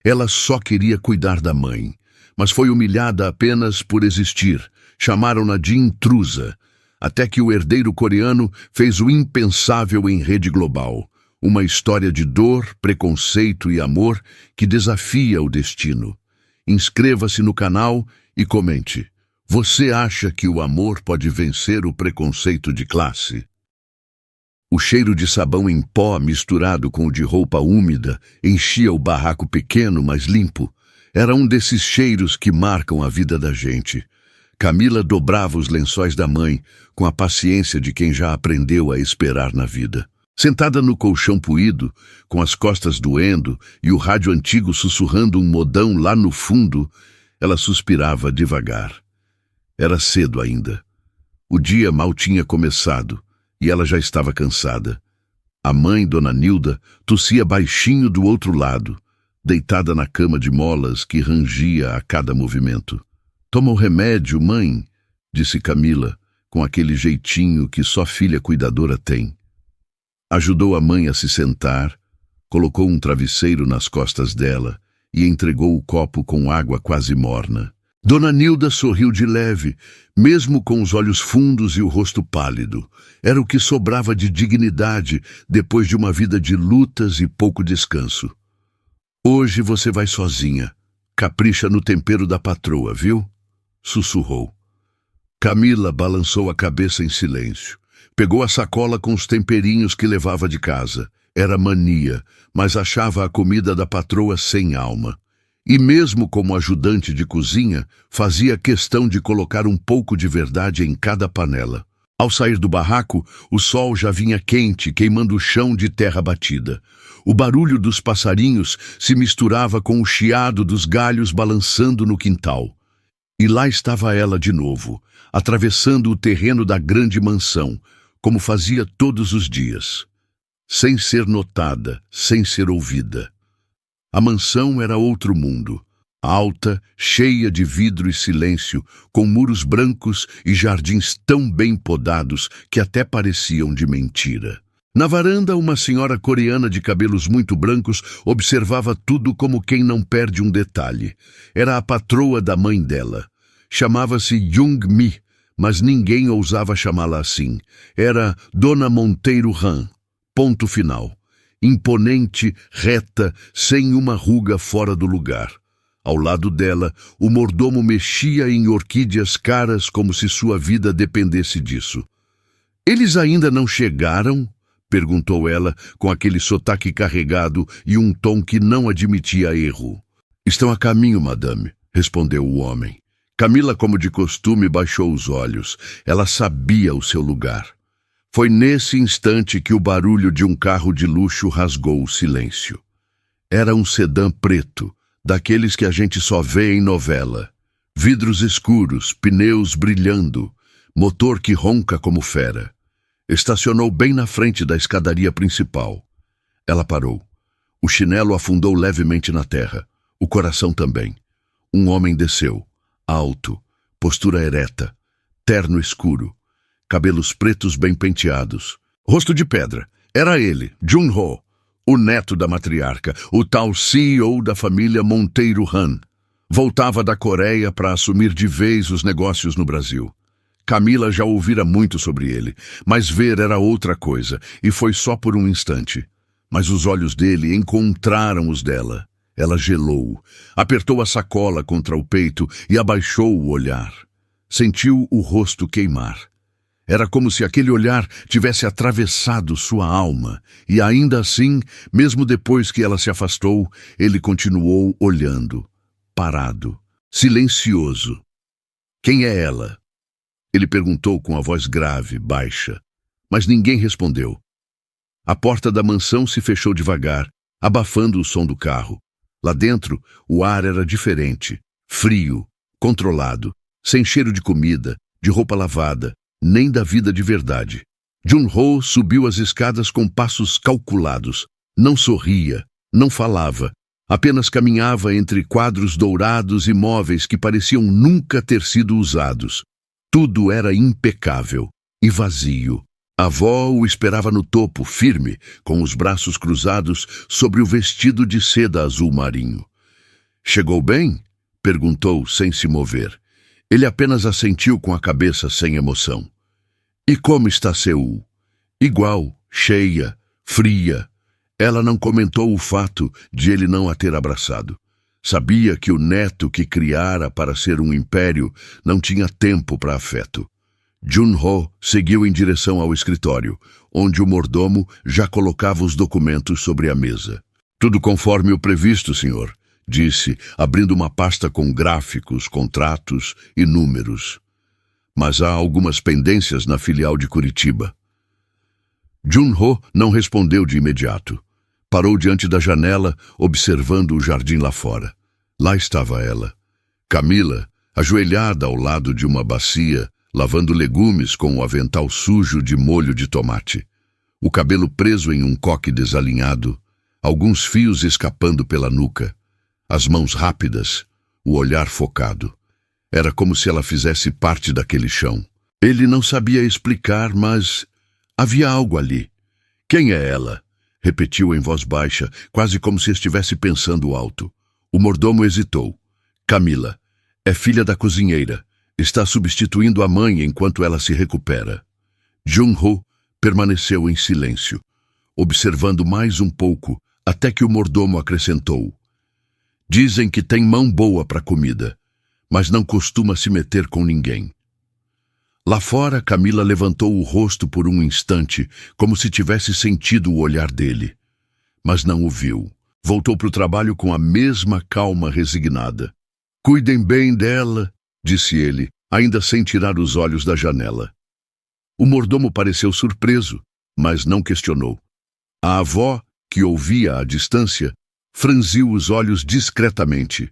Ela só queria cuidar da mãe, mas foi humilhada apenas por existir. Chamaram-na de intrusa, até que o herdeiro coreano fez o impensável em rede global. Uma história de dor, preconceito e amor que desafia o destino. Inscreva-se no canal e comente. Você acha que o amor pode vencer o preconceito de classe? O cheiro de sabão em pó misturado com o de roupa úmida enchia o barraco pequeno, mas limpo. Era um desses cheiros que marcam a vida da gente. Camila dobrava os lençóis da mãe, com a paciência de quem já aprendeu a esperar na vida. Sentada no colchão poído, com as costas doendo e o rádio antigo sussurrando um modão lá no fundo, ela suspirava devagar. Era cedo ainda. O dia mal tinha começado e ela já estava cansada. A mãe, Dona Nilda, tossia baixinho do outro lado, deitada na cama de molas que rangia a cada movimento. "Toma o remédio, mãe", disse Camila, com aquele jeitinho que só filha cuidadora tem. Ajudou a mãe a se sentar, colocou um travesseiro nas costas dela e entregou o copo com água quase morna. Dona Nilda sorriu de leve, mesmo com os olhos fundos e o rosto pálido. Era o que sobrava de dignidade depois de uma vida de lutas e pouco descanso. "Hoje você vai sozinha. Capricha no tempero da patroa, viu?", sussurrou. Camila balançou a cabeça em silêncio. Pegou a sacola com os temperinhos que levava de casa. Era mania, mas achava a comida da patroa sem alma. E mesmo como ajudante de cozinha, fazia questão de colocar um pouco de verdade em cada panela. Ao sair do barraco, o sol já vinha quente, queimando o chão de terra batida. O barulho dos passarinhos se misturava com o chiado dos galhos balançando no quintal. E lá estava ela de novo, atravessando o terreno da grande mansão, como fazia todos os dias. Sem ser notada, sem ser ouvida. A mansão era outro mundo, alta, cheia de vidro e silêncio, com muros brancos e jardins tão bem podados que até pareciam de mentira. Na varanda, uma senhora coreana de cabelos muito brancos observava tudo como quem não perde um detalhe. Era a patroa da mãe dela. Chamava-se Jung-mi, mas ninguém ousava chamá-la assim. Era Dona Monteiro Han. Ponto final. Imponente, reta, sem uma ruga fora do lugar. Ao lado dela, o mordomo mexia em orquídeas caras como se sua vida dependesse disso. "Eles ainda não chegaram?", perguntou ela, com aquele sotaque carregado e um tom que não admitia erro. "Estão a caminho, madame", respondeu o homem. Camila, como de costume, baixou os olhos. Ela sabia o seu lugar. Foi nesse instante que o barulho de um carro de luxo rasgou o silêncio. Era um sedã preto, daqueles que a gente só vê em novela. Vidros escuros, pneus brilhando, motor que ronca como fera. Estacionou bem na frente da escadaria principal. Ela parou. O chinelo afundou levemente na terra. O coração também. Um homem desceu, alto, postura ereta, terno escuro. Cabelos pretos bem penteados. Rosto de pedra. Era ele, Jun-ho, o neto da matriarca, o tal CEO da família Monteiro Han. Voltava da Coreia para assumir de vez os negócios no Brasil. Camila já ouvira muito sobre ele, mas ver era outra coisa, e foi só por um instante. Mas os olhos dele encontraram os dela. Ela gelou, apertou a sacola contra o peito e abaixou o olhar. Sentiu o rosto queimar. Era como se aquele olhar tivesse atravessado sua alma, e ainda assim, mesmo depois que ela se afastou, ele continuou olhando, parado, silencioso. "Quem é ela?", ele perguntou com a voz grave, baixa, mas ninguém respondeu. A porta da mansão se fechou devagar, abafando o som do carro. Lá dentro, o ar era diferente, frio, controlado, sem cheiro de comida, de roupa lavada, nem da vida de verdade. Jun-ho subiu as escadas com passos calculados. Não sorria, não falava. Apenas caminhava entre quadros dourados e móveis que pareciam nunca ter sido usados. Tudo era impecável e vazio. A avó o esperava no topo, firme, com os braços cruzados sobre o vestido de seda azul marinho. Chegou bem? Perguntou, sem se mover. Ele apenas assentiu com a cabeça sem emoção. E como está Seul? Igual, cheia, fria. Ela não comentou o fato de ele não a ter abraçado. Sabia que o neto que criara para ser um império não tinha tempo para afeto. Jun-ho seguiu em direção ao escritório, onde o mordomo já colocava os documentos sobre a mesa. Tudo conforme o previsto, senhor, disse, abrindo uma pasta com gráficos, contratos e números. Mas há algumas pendências na filial de Curitiba. Jun-ho não respondeu de imediato. Parou diante da janela, observando o jardim lá fora. Lá estava ela, Camila, ajoelhada ao lado de uma bacia, lavando legumes com o avental sujo de molho de tomate. O cabelo preso em um coque desalinhado, alguns fios escapando pela nuca, as mãos rápidas, o olhar focado. Era como se ela fizesse parte daquele chão. Ele não sabia explicar, mas havia algo ali. Quem é ela? Repetiu em voz baixa, quase como se estivesse pensando alto. O mordomo hesitou. Camila. É filha da cozinheira. Está substituindo a mãe enquanto ela se recupera. Jun-ho permaneceu em silêncio, observando mais um pouco, até que o mordomo acrescentou. Dizem que tem mão boa para comida, mas não costuma se meter com ninguém. Lá fora, Camila levantou o rosto por um instante, como se tivesse sentido o olhar dele. Mas não o viu. Voltou para o trabalho com a mesma calma resignada. Cuidem bem dela, disse ele, ainda sem tirar os olhos da janela. O mordomo pareceu surpreso, mas não questionou. A avó, que ouvia à distância, franziu os olhos discretamente.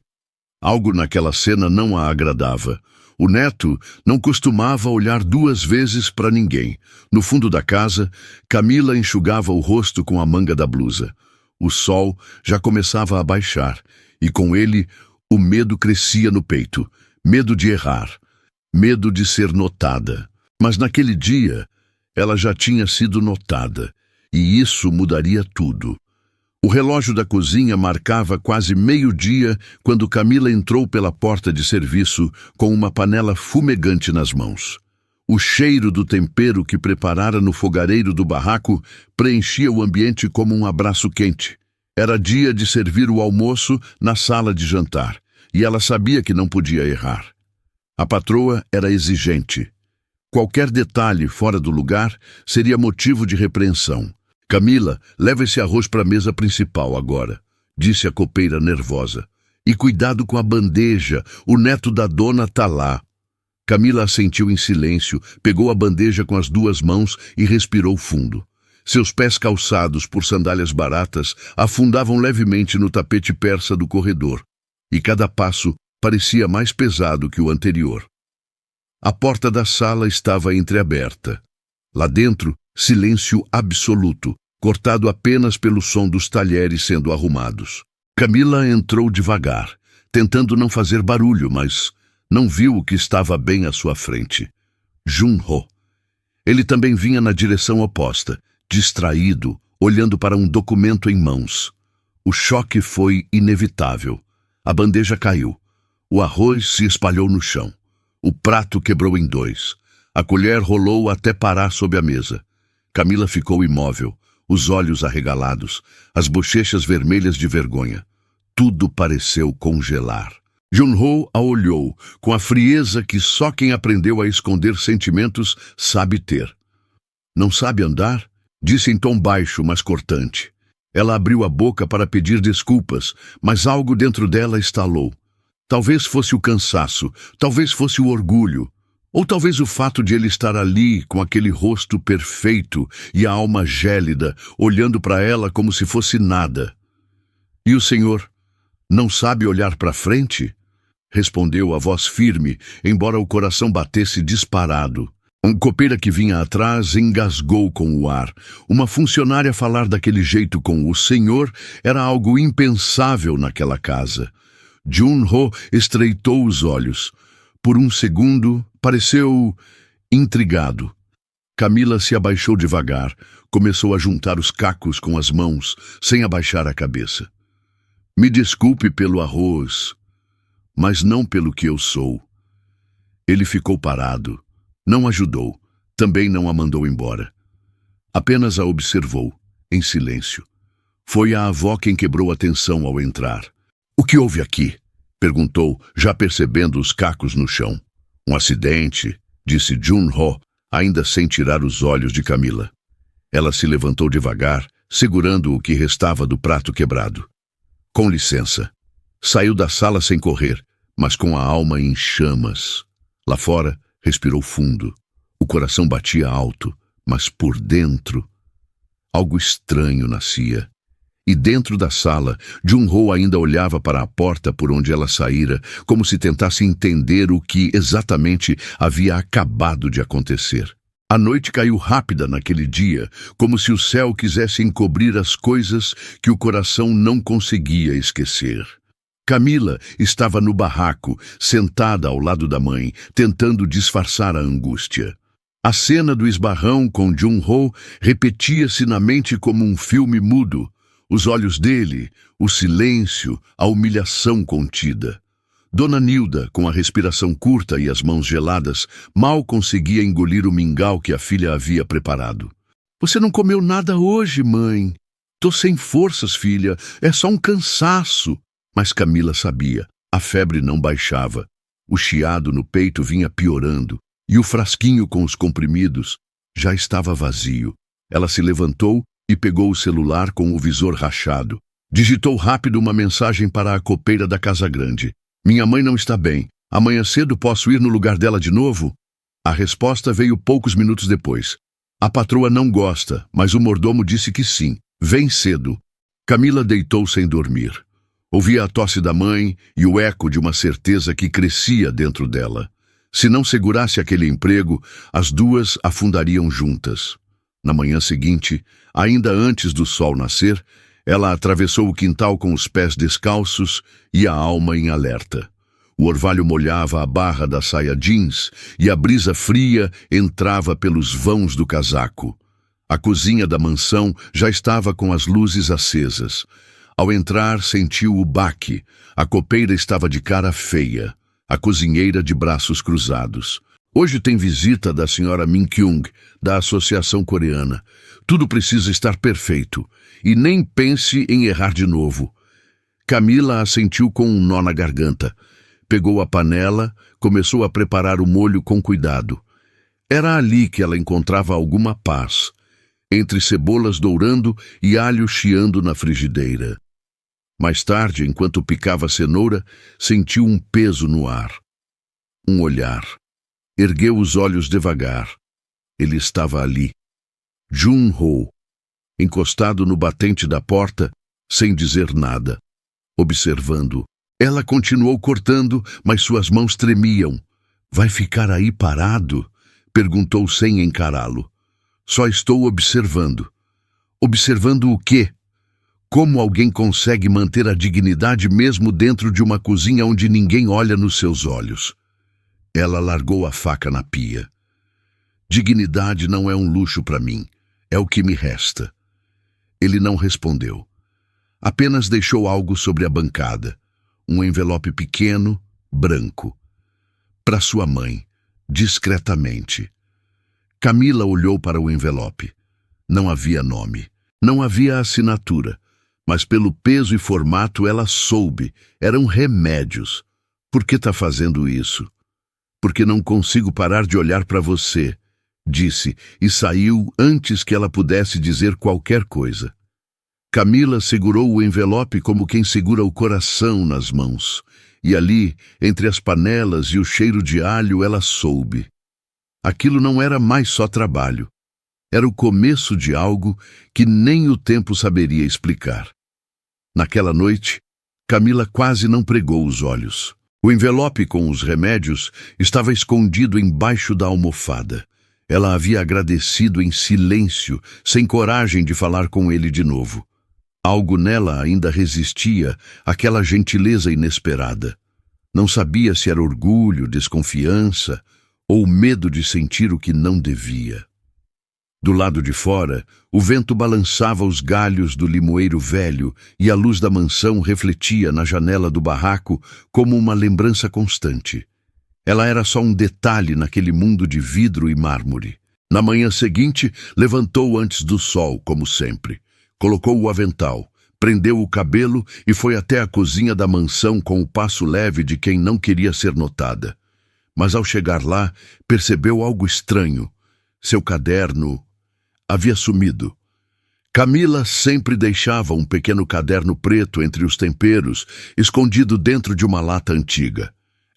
Algo naquela cena não a agradava. O neto não costumava olhar duas vezes para ninguém. No fundo da casa, Camila enxugava o rosto com a manga da blusa. O sol já começava a baixar, e com ele o medo crescia no peito. Medo de errar, medo de ser notada. Mas naquele dia, ela já tinha sido notada, e isso mudaria tudo. O relógio da cozinha marcava quase meio-dia quando Camila entrou pela porta de serviço com uma panela fumegante nas mãos. O cheiro do tempero que preparara no fogareiro do barraco preenchia o ambiente como um abraço quente. Era dia de servir o almoço na sala de jantar, e ela sabia que não podia errar. A patroa era exigente. Qualquer detalhe fora do lugar seria motivo de repreensão. Camila, leva esse arroz para a mesa principal agora, disse a copeira nervosa. E cuidado com a bandeja, o neto da dona tá lá. Camila assentiu em silêncio, pegou a bandeja com as duas mãos e respirou fundo. Seus pés calçados por sandálias baratas afundavam levemente no tapete persa do corredor, e cada passo parecia mais pesado que o anterior. A porta da sala estava entreaberta. Lá dentro, silêncio absoluto, cortado apenas pelo som dos talheres sendo arrumados. Camila entrou devagar, tentando não fazer barulho, mas não viu o que estava bem à sua frente. Jun-ho. Ele também vinha na direção oposta, distraído, olhando para um documento em mãos. O choque foi inevitável. A bandeja caiu. O arroz se espalhou no chão. O prato quebrou em dois. A colher rolou até parar sob a mesa. Camila ficou imóvel, os olhos arregalados, as bochechas vermelhas de vergonha. Tudo pareceu congelar. Jun-ho a olhou, com a frieza que só quem aprendeu a esconder sentimentos sabe ter. Não sabe andar? Disse em tom baixo, mas cortante. Ela abriu a boca para pedir desculpas, mas algo dentro dela estalou. Talvez fosse o cansaço, talvez fosse o orgulho, ou talvez o fato de ele estar ali com aquele rosto perfeito e a alma gélida, olhando para ela como se fosse nada. E o senhor não sabe olhar para frente? Respondeu a voz firme, embora o coração batesse disparado. Um copeira que vinha atrás engasgou com o ar. Uma funcionária falar daquele jeito com o senhor era algo impensável naquela casa. Jun-ho estreitou os olhos. Por um segundo, pareceu intrigado. Camila se abaixou devagar, começou a juntar os cacos com as mãos, sem abaixar a cabeça. Me desculpe pelo arroz, mas não pelo que eu sou. Ele ficou parado, não ajudou, também não a mandou embora. Apenas a observou, em silêncio. Foi a avó quem quebrou a tensão ao entrar. "O que houve aqui?" perguntou, já percebendo os cacos no chão. "Um acidente", disse Jun-ho, ainda sem tirar os olhos de Camila. Ela se levantou devagar, segurando o que restava do prato quebrado. "Com licença." Saiu da sala sem correr, mas com a alma em chamas. Lá fora, respirou fundo. O coração batia alto, mas por dentro, algo estranho nascia. E dentro da sala, Jun-ho ainda olhava para a porta por onde ela saíra, como se tentasse entender o que exatamente havia acabado de acontecer. A noite caiu rápida naquele dia, como se o céu quisesse encobrir as coisas que o coração não conseguia esquecer. Camila estava no barraco, sentada ao lado da mãe, tentando disfarçar a angústia. A cena do esbarrão com Jun-ho repetia-se na mente como um filme mudo. Os olhos dele, o silêncio, a humilhação contida. Dona Nilda, com a respiração curta e as mãos geladas, mal conseguia engolir o mingau que a filha havia preparado. "Você não comeu nada hoje, mãe." "Tô sem forças, filha. É só um cansaço." Mas Camila sabia. A febre não baixava. O chiado no peito vinha piorando. E o frasquinho com os comprimidos já estava vazio. Ela se levantou e pegou o celular com o visor rachado. Digitou rápido uma mensagem para a copeira da Casa Grande. "Minha mãe não está bem. Amanhã cedo posso ir no lugar dela de novo?" A resposta veio poucos minutos depois. "A patroa não gosta, mas o mordomo disse que sim. Vem cedo." Camila deitou sem dormir. Ouvia a tosse da mãe e o eco de uma certeza que crescia dentro dela. Se não segurasse aquele emprego, as duas afundariam juntas. Na manhã seguinte, ainda antes do sol nascer, ela atravessou o quintal com os pés descalços e a alma em alerta. O orvalho molhava a barra da saia jeans e a brisa fria entrava pelos vãos do casaco. A cozinha da mansão já estava com as luzes acesas. Ao entrar, sentiu o baque. A copeira estava de cara feia, a cozinheira de braços cruzados. "Hoje tem visita da senhora Min Kyung, da Associação Coreana. Tudo precisa estar perfeito. E nem pense em errar de novo." Camila assentiu com um nó na garganta. Pegou a panela, começou a preparar o molho com cuidado. Era ali que ela encontrava alguma paz, entre cebolas dourando e alho chiando na frigideira. Mais tarde, enquanto picava a cenoura, sentiu um peso no ar. Um olhar. Ergueu os olhos devagar. Ele estava ali. Jun-ho, encostado no batente da porta, sem dizer nada, observando. Ela continuou cortando, mas suas mãos tremiam. "Vai ficar aí parado?" perguntou sem encará-lo. "Só estou observando." "Observando o quê?" Como alguém consegue manter a dignidade mesmo dentro de uma cozinha onde ninguém olha nos seus olhos? Ela largou a faca na pia. "Dignidade não é um luxo para mim. É o que me resta." Ele não respondeu. Apenas deixou algo sobre a bancada. Um envelope pequeno, branco. Para sua mãe, discretamente. Camila olhou para o envelope. Não havia nome. Não havia assinatura. Mas pelo peso e formato ela soube. Eram remédios. "Por que está fazendo isso?" "Porque não consigo parar de olhar para você", disse, e saiu antes que ela pudesse dizer qualquer coisa. Camila segurou o envelope como quem segura o coração nas mãos. E ali, entre as panelas e o cheiro de alho, ela soube. Aquilo não era mais só trabalho. Era o começo de algo que nem o tempo saberia explicar. Naquela noite, Camila quase não pregou os olhos. O envelope com os remédios estava escondido embaixo da almofada. Ela havia agradecido em silêncio, sem coragem de falar com ele de novo. Algo nela ainda resistia àquela gentileza inesperada. Não sabia se era orgulho, desconfiança ou medo de sentir o que não devia. Do lado de fora, o vento balançava os galhos do limoeiro velho e a luz da mansão refletia na janela do barraco como uma lembrança constante. Ela era só um detalhe naquele mundo de vidro e mármore. Na manhã seguinte, levantou antes do sol, como sempre. Colocou o avental, prendeu o cabelo e foi até a cozinha da mansão com o passo leve de quem não queria ser notada. Mas ao chegar lá, percebeu algo estranho. Seu caderno havia sumido. Camila sempre deixava um pequeno caderno preto entre os temperos, escondido dentro de uma lata antiga.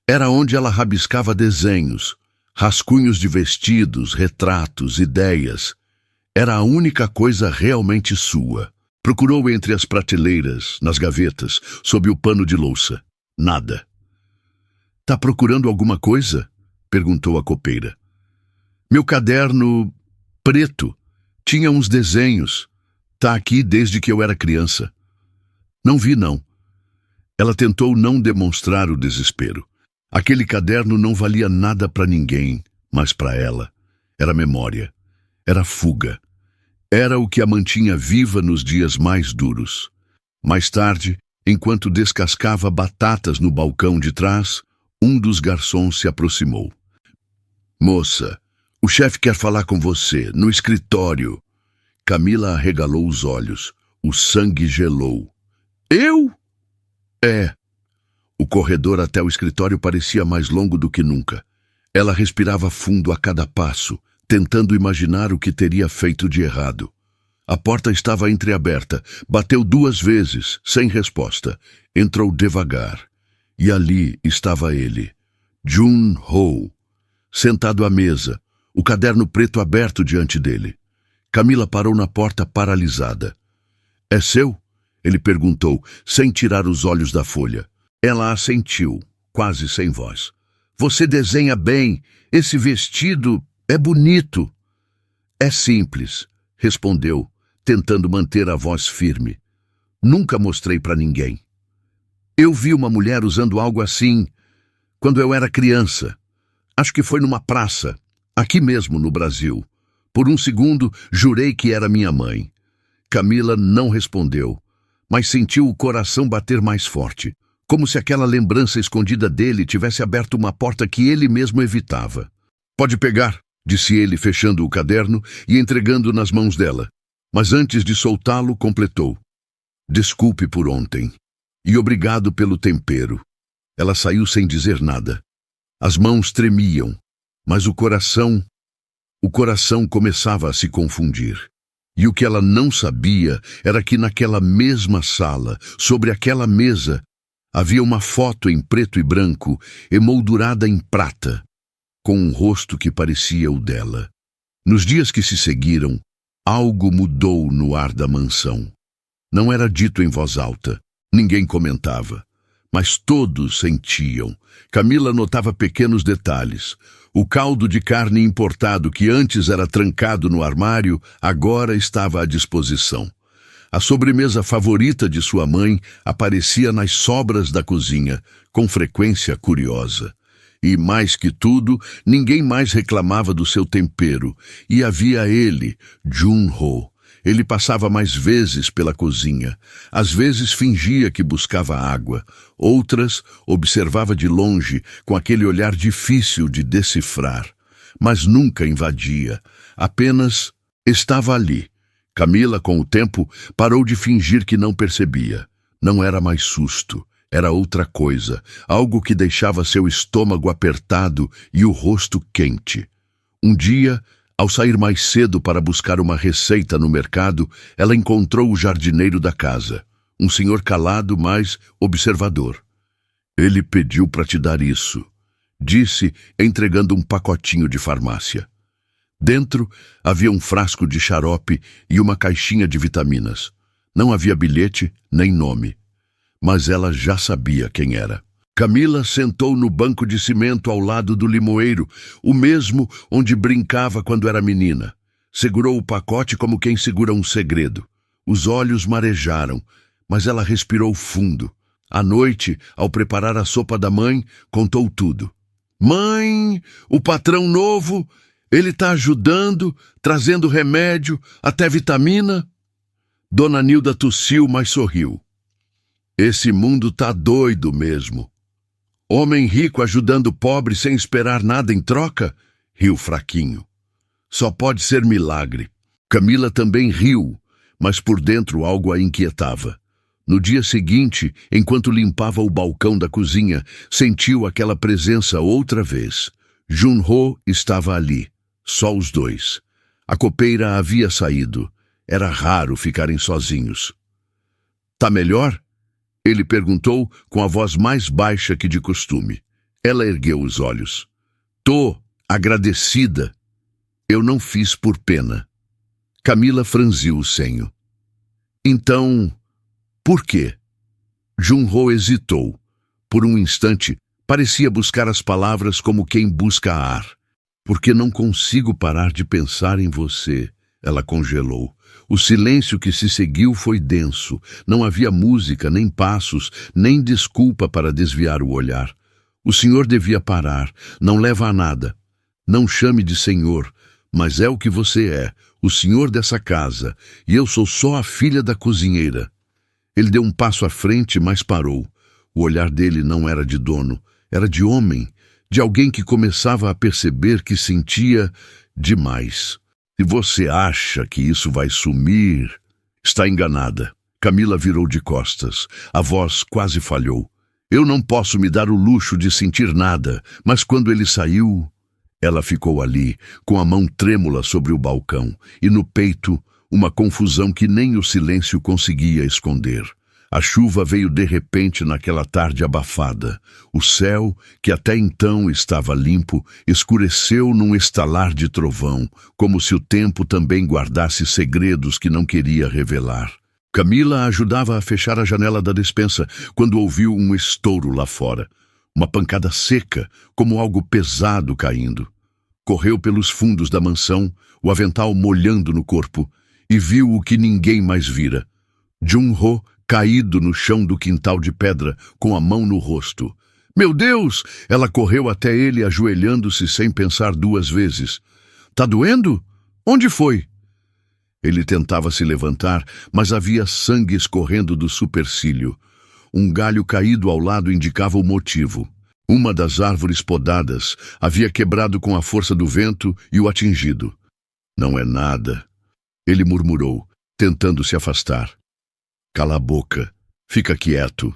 Era onde ela rabiscava desenhos, rascunhos de vestidos, retratos, ideias. Era a única coisa realmente sua. Procurou entre as prateleiras, nas gavetas, sob o pano de louça. Nada. "Tá procurando alguma coisa?" perguntou a copeira. "Meu caderno preto tinha uns desenhos. Tá aqui desde que eu era criança." "Não vi, não." Ela tentou não demonstrar o desespero. Aquele caderno não valia nada para ninguém, mas para ela. Era memória. Era fuga. Era o que a mantinha viva nos dias mais duros. Mais tarde, enquanto descascava batatas no balcão de trás, um dos garçons se aproximou. "Moça, o chefe quer falar com você, no escritório." Camila arregalou os olhos. O sangue gelou. "Eu?" "É." O corredor até o escritório parecia mais longo do que nunca. Ela respirava fundo a cada passo, tentando imaginar o que teria feito de errado. A porta estava entreaberta. Bateu 2 vezes, sem resposta. Entrou devagar. E ali estava ele, Jun-ho, sentado à mesa, o caderno preto aberto diante dele. Camila parou na porta paralisada. "É seu?" ele perguntou, sem tirar os olhos da folha. Ela assentiu, quase sem voz. "Você desenha bem. Esse vestido é bonito." "É simples", respondeu, tentando manter a voz firme. "Nunca mostrei para ninguém. Eu vi uma mulher usando algo assim quando eu era criança. Acho que foi numa praça, aqui mesmo no Brasil. Por um segundo, jurei que era minha mãe." Camila não respondeu, mas sentiu o coração bater mais forte, como se aquela lembrança escondida dele tivesse aberto uma porta que ele mesmo evitava. "Pode pegar", disse ele, fechando o caderno e entregando nas mãos dela. Mas antes de soltá-lo, completou: "Desculpe por ontem. E obrigado pelo tempero." Ela saiu sem dizer nada. As mãos tremiam, mas o coração começava a se confundir. E o que ela não sabia era que naquela mesma sala, sobre aquela mesa, havia uma foto em preto e branco, emoldurada em prata, com um rosto que parecia o dela. Nos dias que se seguiram, algo mudou no ar da mansão. Não era dito em voz alta, ninguém comentava, mas todos sentiam. Camila notava pequenos detalhes. O caldo de carne importado que antes era trancado no armário, agora estava à disposição. A sobremesa favorita de sua mãe aparecia nas sobras da cozinha, com frequência curiosa. E, mais que tudo, ninguém mais reclamava do seu tempero. E havia ele, Jun-ho. Ele passava mais vezes pela cozinha. Às vezes fingia que buscava água. Outras observava de longe, com aquele olhar difícil de decifrar. Mas nunca invadia. Apenas estava ali. Camila, com o tempo, parou de fingir que não percebia. Não era mais susto. Era outra coisa. Algo que deixava seu estômago apertado e o rosto quente. Um dia, ao sair mais cedo para buscar uma receita no mercado, ela encontrou o jardineiro da casa, um senhor calado, mas observador. "Ele pediu para te dar isso", disse, entregando um pacotinho de farmácia. Dentro havia um frasco de xarope e uma caixinha de vitaminas. Não havia bilhete nem nome, mas ela já sabia quem era. Camila sentou no banco de cimento ao lado do limoeiro, o mesmo onde brincava quando era menina. Segurou o pacote como quem segura um segredo. Os olhos marejaram, mas ela respirou fundo. À noite, ao preparar a sopa da mãe, contou tudo. "Mãe, o patrão novo Ele está ajudando, trazendo remédio, até vitamina. Dona Nilda tossiu, mas sorriu. Esse mundo tá doido mesmo. Homem rico ajudando pobre sem esperar nada em troca? Riu fraquinho. Só pode ser milagre. Camila também riu, mas por dentro algo a inquietava. No dia seguinte, enquanto limpava o balcão da cozinha, sentiu aquela presença outra vez. Jun-ho estava ali, só os dois. A copeira havia saído. Era raro ficarem sozinhos. Tá melhor? Ele perguntou com a voz mais baixa que de costume. Ela ergueu os olhos. Tô agradecida. Eu não fiz por pena. Camila franziu o senho. Então, por quê? Jun-ho hesitou. Por um instante, parecia buscar as palavras como quem busca ar. Porque não consigo parar de pensar em você, ela congelou. O silêncio que se seguiu foi denso. Não havia música, nem passos, nem desculpa para desviar o olhar. O senhor devia parar. Não leva a nada. Não chame de senhor, mas é o que você é, o senhor dessa casa, e eu sou só a filha da cozinheira. Ele deu um passo à frente, mas parou. O olhar dele não era de dono, era de homem, de alguém que começava a perceber que sentia demais. Se você acha que isso vai sumir, está enganada. Camila virou de costas. A voz quase falhou. Eu não posso me dar o luxo de sentir nada, mas quando ele saiu, ela ficou ali, com a mão trêmula sobre o balcão, e no peito, uma confusão que nem o silêncio conseguia esconder. A chuva veio de repente naquela tarde abafada. O céu, que até então estava limpo, escureceu num estalar de trovão, como se o tempo também guardasse segredos que não queria revelar. Camila ajudava a fechar a janela da despensa quando ouviu um estouro lá fora. Uma pancada seca, como algo pesado caindo. Correu pelos fundos da mansão, o avental molhando no corpo, e viu o que ninguém mais vira. Jun-ho caído no chão do quintal de pedra, com a mão no rosto. Meu Deus! Ela correu até ele, ajoelhando-se sem pensar duas vezes. Tá doendo? Onde foi? Ele tentava se levantar, mas havia sangue escorrendo do supercílio. Um galho caído ao lado indicava o motivo. Uma das árvores podadas havia quebrado com a força do vento e o atingido. Não é nada, ele murmurou, tentando se afastar. Cala a boca, fica quieto.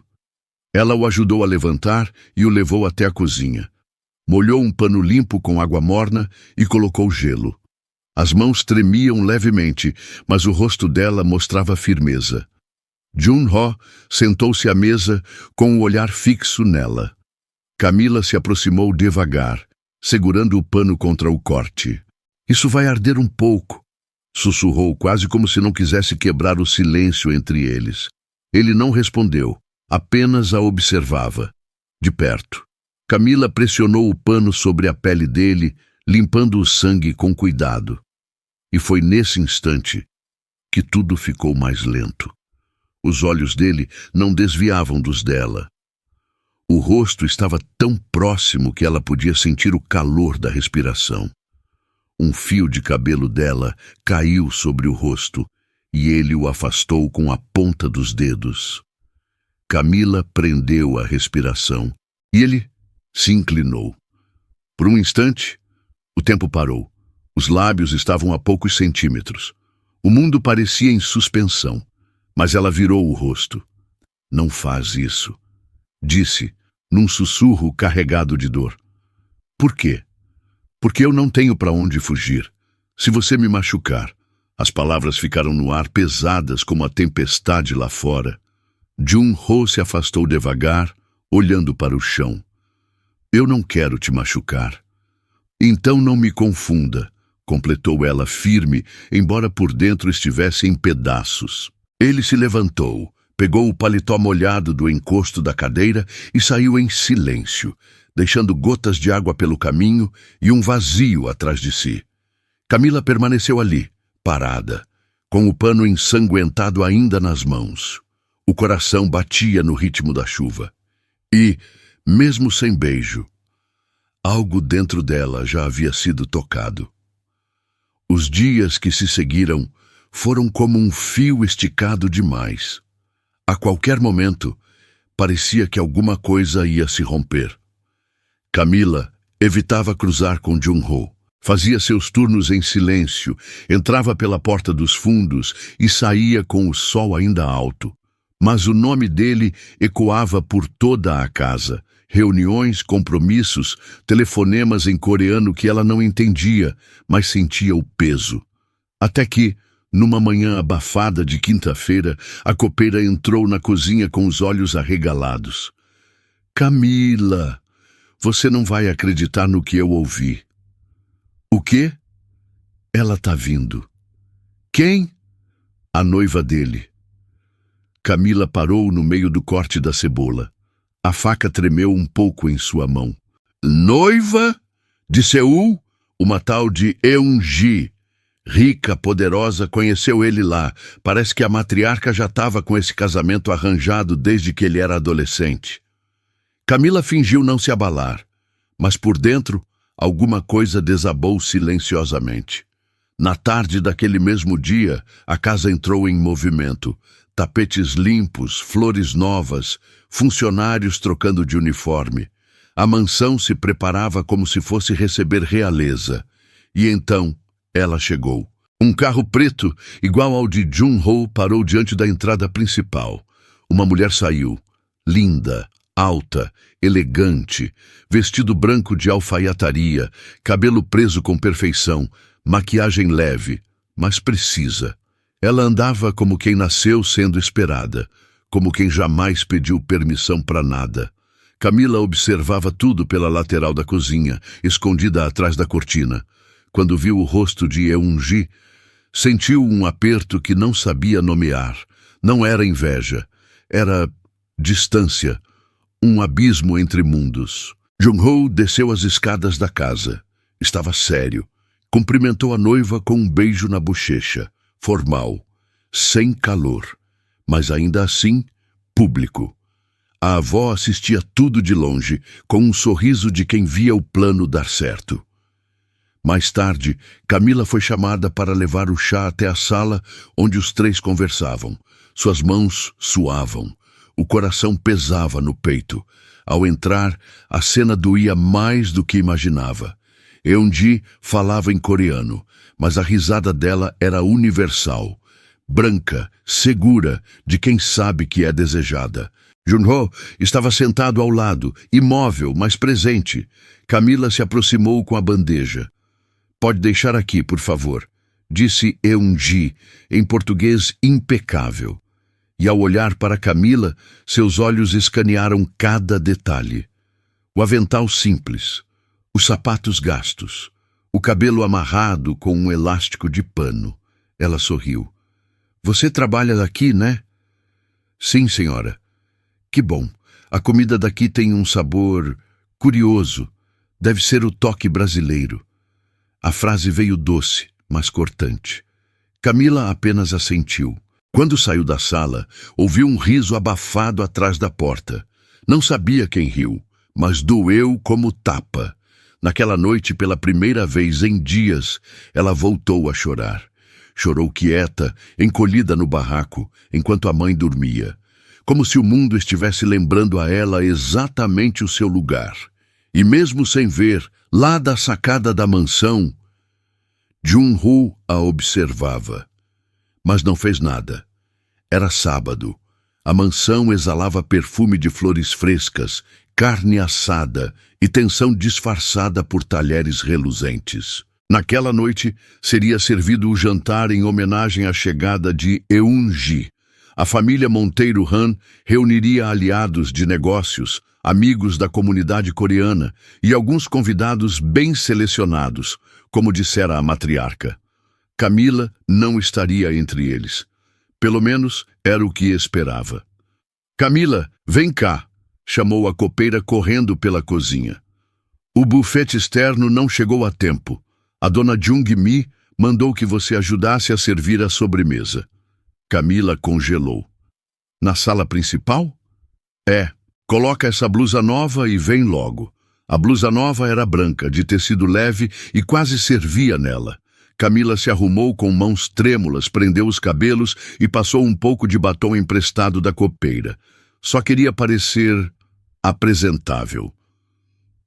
Ela o ajudou a levantar e o levou até a cozinha. Molhou um pano limpo com água morna e colocou gelo. As mãos tremiam levemente, mas o rosto dela mostrava firmeza. Jun-ho sentou-se à mesa com o olhar fixo nela. Camila se aproximou devagar, segurando o pano contra o corte. Isso vai arder um pouco, sussurrou quase como se não quisesse quebrar o silêncio entre eles. Ele não respondeu, apenas a observava, de perto. Camila pressionou o pano sobre a pele dele, limpando o sangue com cuidado. E foi nesse instante que tudo ficou mais lento. Os olhos dele não desviavam dos dela. O rosto estava tão próximo que ela podia sentir o calor da respiração. Um fio de cabelo dela caiu sobre o rosto e ele o afastou com a ponta dos dedos. Camila prendeu a respiração e ele se inclinou. Por um instante, o tempo parou. Os lábios estavam a poucos centímetros. O mundo parecia em suspensão, mas ela virou o rosto. Não faz isso, disse, num sussurro carregado de dor. Por quê? Porque eu não tenho para onde fugir. Se você me machucar, as palavras ficaram no ar pesadas como a tempestade lá fora. Jun-ho se afastou devagar, olhando para o chão. Eu não quero te machucar. Então não me confunda, completou ela firme, embora por dentro estivesse em pedaços. Ele se levantou, pegou o paletó molhado do encosto da cadeira e saiu em silêncio, deixando gotas de água pelo caminho e um vazio atrás de si. Camila permaneceu ali, parada, com o pano ensanguentado ainda nas mãos. O coração batia no ritmo da chuva. E, mesmo sem beijo, algo dentro dela já havia sido tocado. Os dias que se seguiram foram como um fio esticado demais. A qualquer momento, parecia que alguma coisa ia se romper. Camila evitava cruzar com Jung-ho. Fazia seus turnos em silêncio, entrava pela porta dos fundos e saía com o sol ainda alto. Mas o nome dele ecoava por toda a casa. Reuniões, compromissos, telefonemas em coreano que ela não entendia, mas sentia o peso. Até que, numa manhã abafada de quinta-feira, a copeira entrou na cozinha com os olhos arregalados. Camila, você não vai acreditar no que eu ouvi. O quê? Ela tá vindo. Quem? A noiva dele. Camila parou no meio do corte da cebola. A faca tremeu um pouco em sua mão. Noiva? De Seul? Uma tal de Eun-ji. Rica, poderosa, conheceu ele lá. Parece que a matriarca já estava com esse casamento arranjado desde que ele era adolescente. Camila fingiu não se abalar, mas por dentro alguma coisa desabou silenciosamente. Na tarde daquele mesmo dia, a casa entrou em movimento. Tapetes limpos, flores novas, funcionários trocando de uniforme. A mansão se preparava como se fosse receber realeza. E então ela chegou. Um carro preto, igual ao de Jung-ho, parou diante da entrada principal. Uma mulher saiu, linda, alta, elegante, vestido branco de alfaiataria, cabelo preso com perfeição, maquiagem leve, mas precisa. Ela andava como quem nasceu sendo esperada, como quem jamais pediu permissão para nada. Camila observava tudo pela lateral da cozinha, escondida atrás da cortina. Quando viu o rosto de Eun-ji, sentiu um aperto que não sabia nomear. Não era inveja, era distância, um abismo entre mundos. Jung-ho desceu as escadas da casa. Estava sério. Cumprimentou a noiva com um beijo na bochecha, formal, sem calor, mas ainda assim, público. A avó assistia tudo de longe, com um sorriso de quem via o plano dar certo. Mais tarde, Camila foi chamada para levar o chá até a sala onde os três conversavam. Suas mãos suavam. O coração pesava no peito. Ao entrar, a cena doía mais do que imaginava. Eun-ji falava em coreano, mas a risada dela era universal. Branca, segura, de quem sabe que é desejada. Jung-ho estava sentado ao lado, imóvel, mas presente. Camila se aproximou com a bandeja. Pode deixar aqui, por favor, disse Eun-ji, em português impecável. E ao olhar para Camila, seus olhos escanearam cada detalhe. O avental simples, os sapatos gastos, o cabelo amarrado com um elástico de pano. Ela sorriu. Você trabalha aqui, né? Sim, senhora. Que bom. A comida daqui tem um sabor curioso. Deve ser o toque brasileiro. A frase veio doce, mas cortante. Camila apenas assentiu. Quando saiu da sala, ouviu um riso abafado atrás da porta. Não sabia quem riu, mas doeu como tapa. Naquela noite, pela primeira vez em dias, ela voltou a chorar. Chorou quieta, encolhida no barraco, enquanto a mãe dormia. Como se o mundo estivesse lembrando a ela exatamente o seu lugar. E mesmo sem ver, lá da sacada da mansão, Jung-ho a observava. Mas não fez nada. Era sábado. A mansão exalava perfume de flores frescas, carne assada e tensão disfarçada por talheres reluzentes. Naquela noite, seria servido o jantar em homenagem à chegada de Eun-ji. A família Monteiro Han reuniria aliados de negócios, amigos da comunidade coreana e alguns convidados bem selecionados, como dissera a matriarca. Camila não estaria entre eles. Pelo menos era o que esperava. Camila, vem cá, chamou a copeira correndo pela cozinha. O bufete externo não chegou a tempo. A dona Jung-mi mandou que você ajudasse a servir a sobremesa. Camila congelou. Na sala principal? É. Coloca essa blusa nova e vem logo. A blusa nova era branca, de tecido leve e quase servia nela. Camila se arrumou com mãos trêmulas, prendeu os cabelos e passou um pouco de batom emprestado da copeira. Só queria parecer apresentável.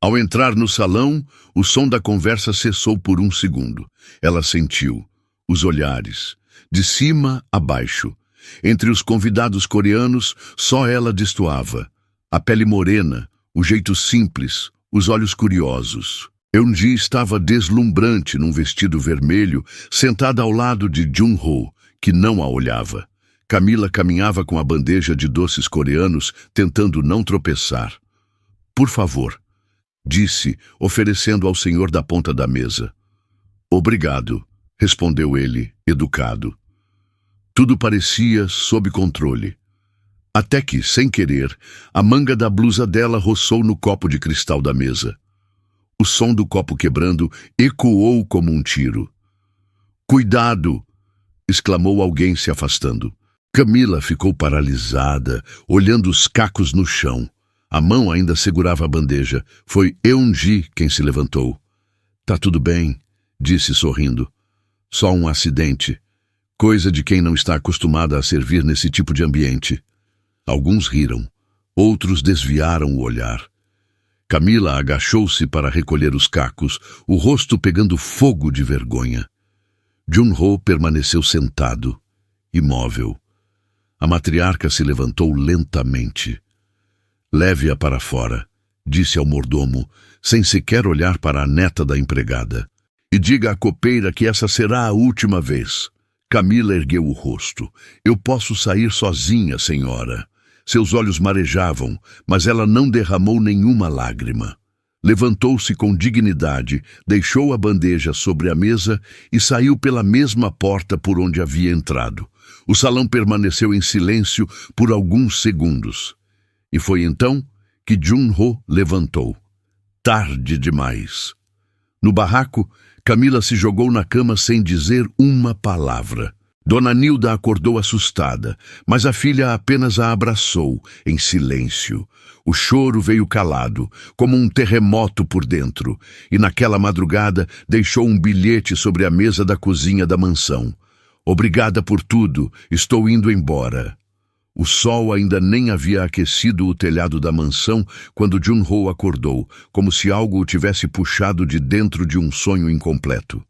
Ao entrar no salão, o som da conversa cessou por um segundo. Ela sentiu os olhares, de cima a baixo. Entre os convidados coreanos, só ela destoava. A pele morena, o jeito simples, os olhos curiosos. Eun-ji estava deslumbrante num vestido vermelho, sentada ao lado de Jun-ho, que não a olhava. Camila caminhava com a bandeja de doces coreanos, tentando não tropeçar. "Por favor", disse, oferecendo ao senhor da ponta da mesa. "Obrigado", respondeu ele, educado. Tudo parecia sob controle. Até que, sem querer, a manga da blusa dela roçou no copo de cristal da mesa. O som do copo quebrando ecoou como um tiro. "Cuidado!", exclamou alguém se afastando. Camila ficou paralisada, olhando os cacos no chão. A mão ainda segurava a bandeja. Foi Eun-ji quem se levantou. "Tá tudo bem", disse sorrindo. "Só um acidente. Coisa de quem não está acostumada a servir nesse tipo de ambiente." Alguns riram, outros desviaram o olhar. Camila agachou-se para recolher os cacos, o rosto pegando fogo de vergonha. Jun-ho permaneceu sentado, imóvel. A matriarca se levantou lentamente. "Leve-a para fora", disse ao mordomo, sem sequer olhar para a neta da empregada. "E diga à copeira que essa será a última vez." Camila ergueu o rosto. "Eu posso sair sozinha, senhora." Seus olhos marejavam, mas ela não derramou nenhuma lágrima. Levantou-se com dignidade, deixou a bandeja sobre a mesa e saiu pela mesma porta por onde havia entrado. O salão permaneceu em silêncio por alguns segundos. E foi então que Jun-ho levantou. Tarde demais. No barraco, Camila se jogou na cama sem dizer uma palavra. Dona Nilda acordou assustada, mas a filha apenas a abraçou, em silêncio. O choro veio calado, como um terremoto por dentro, e naquela madrugada deixou um bilhete sobre a mesa da cozinha da mansão. "Obrigada por tudo, estou indo embora." O sol ainda nem havia aquecido o telhado da mansão quando Jun-ho acordou, como se algo o tivesse puxado de dentro de um sonho incompleto.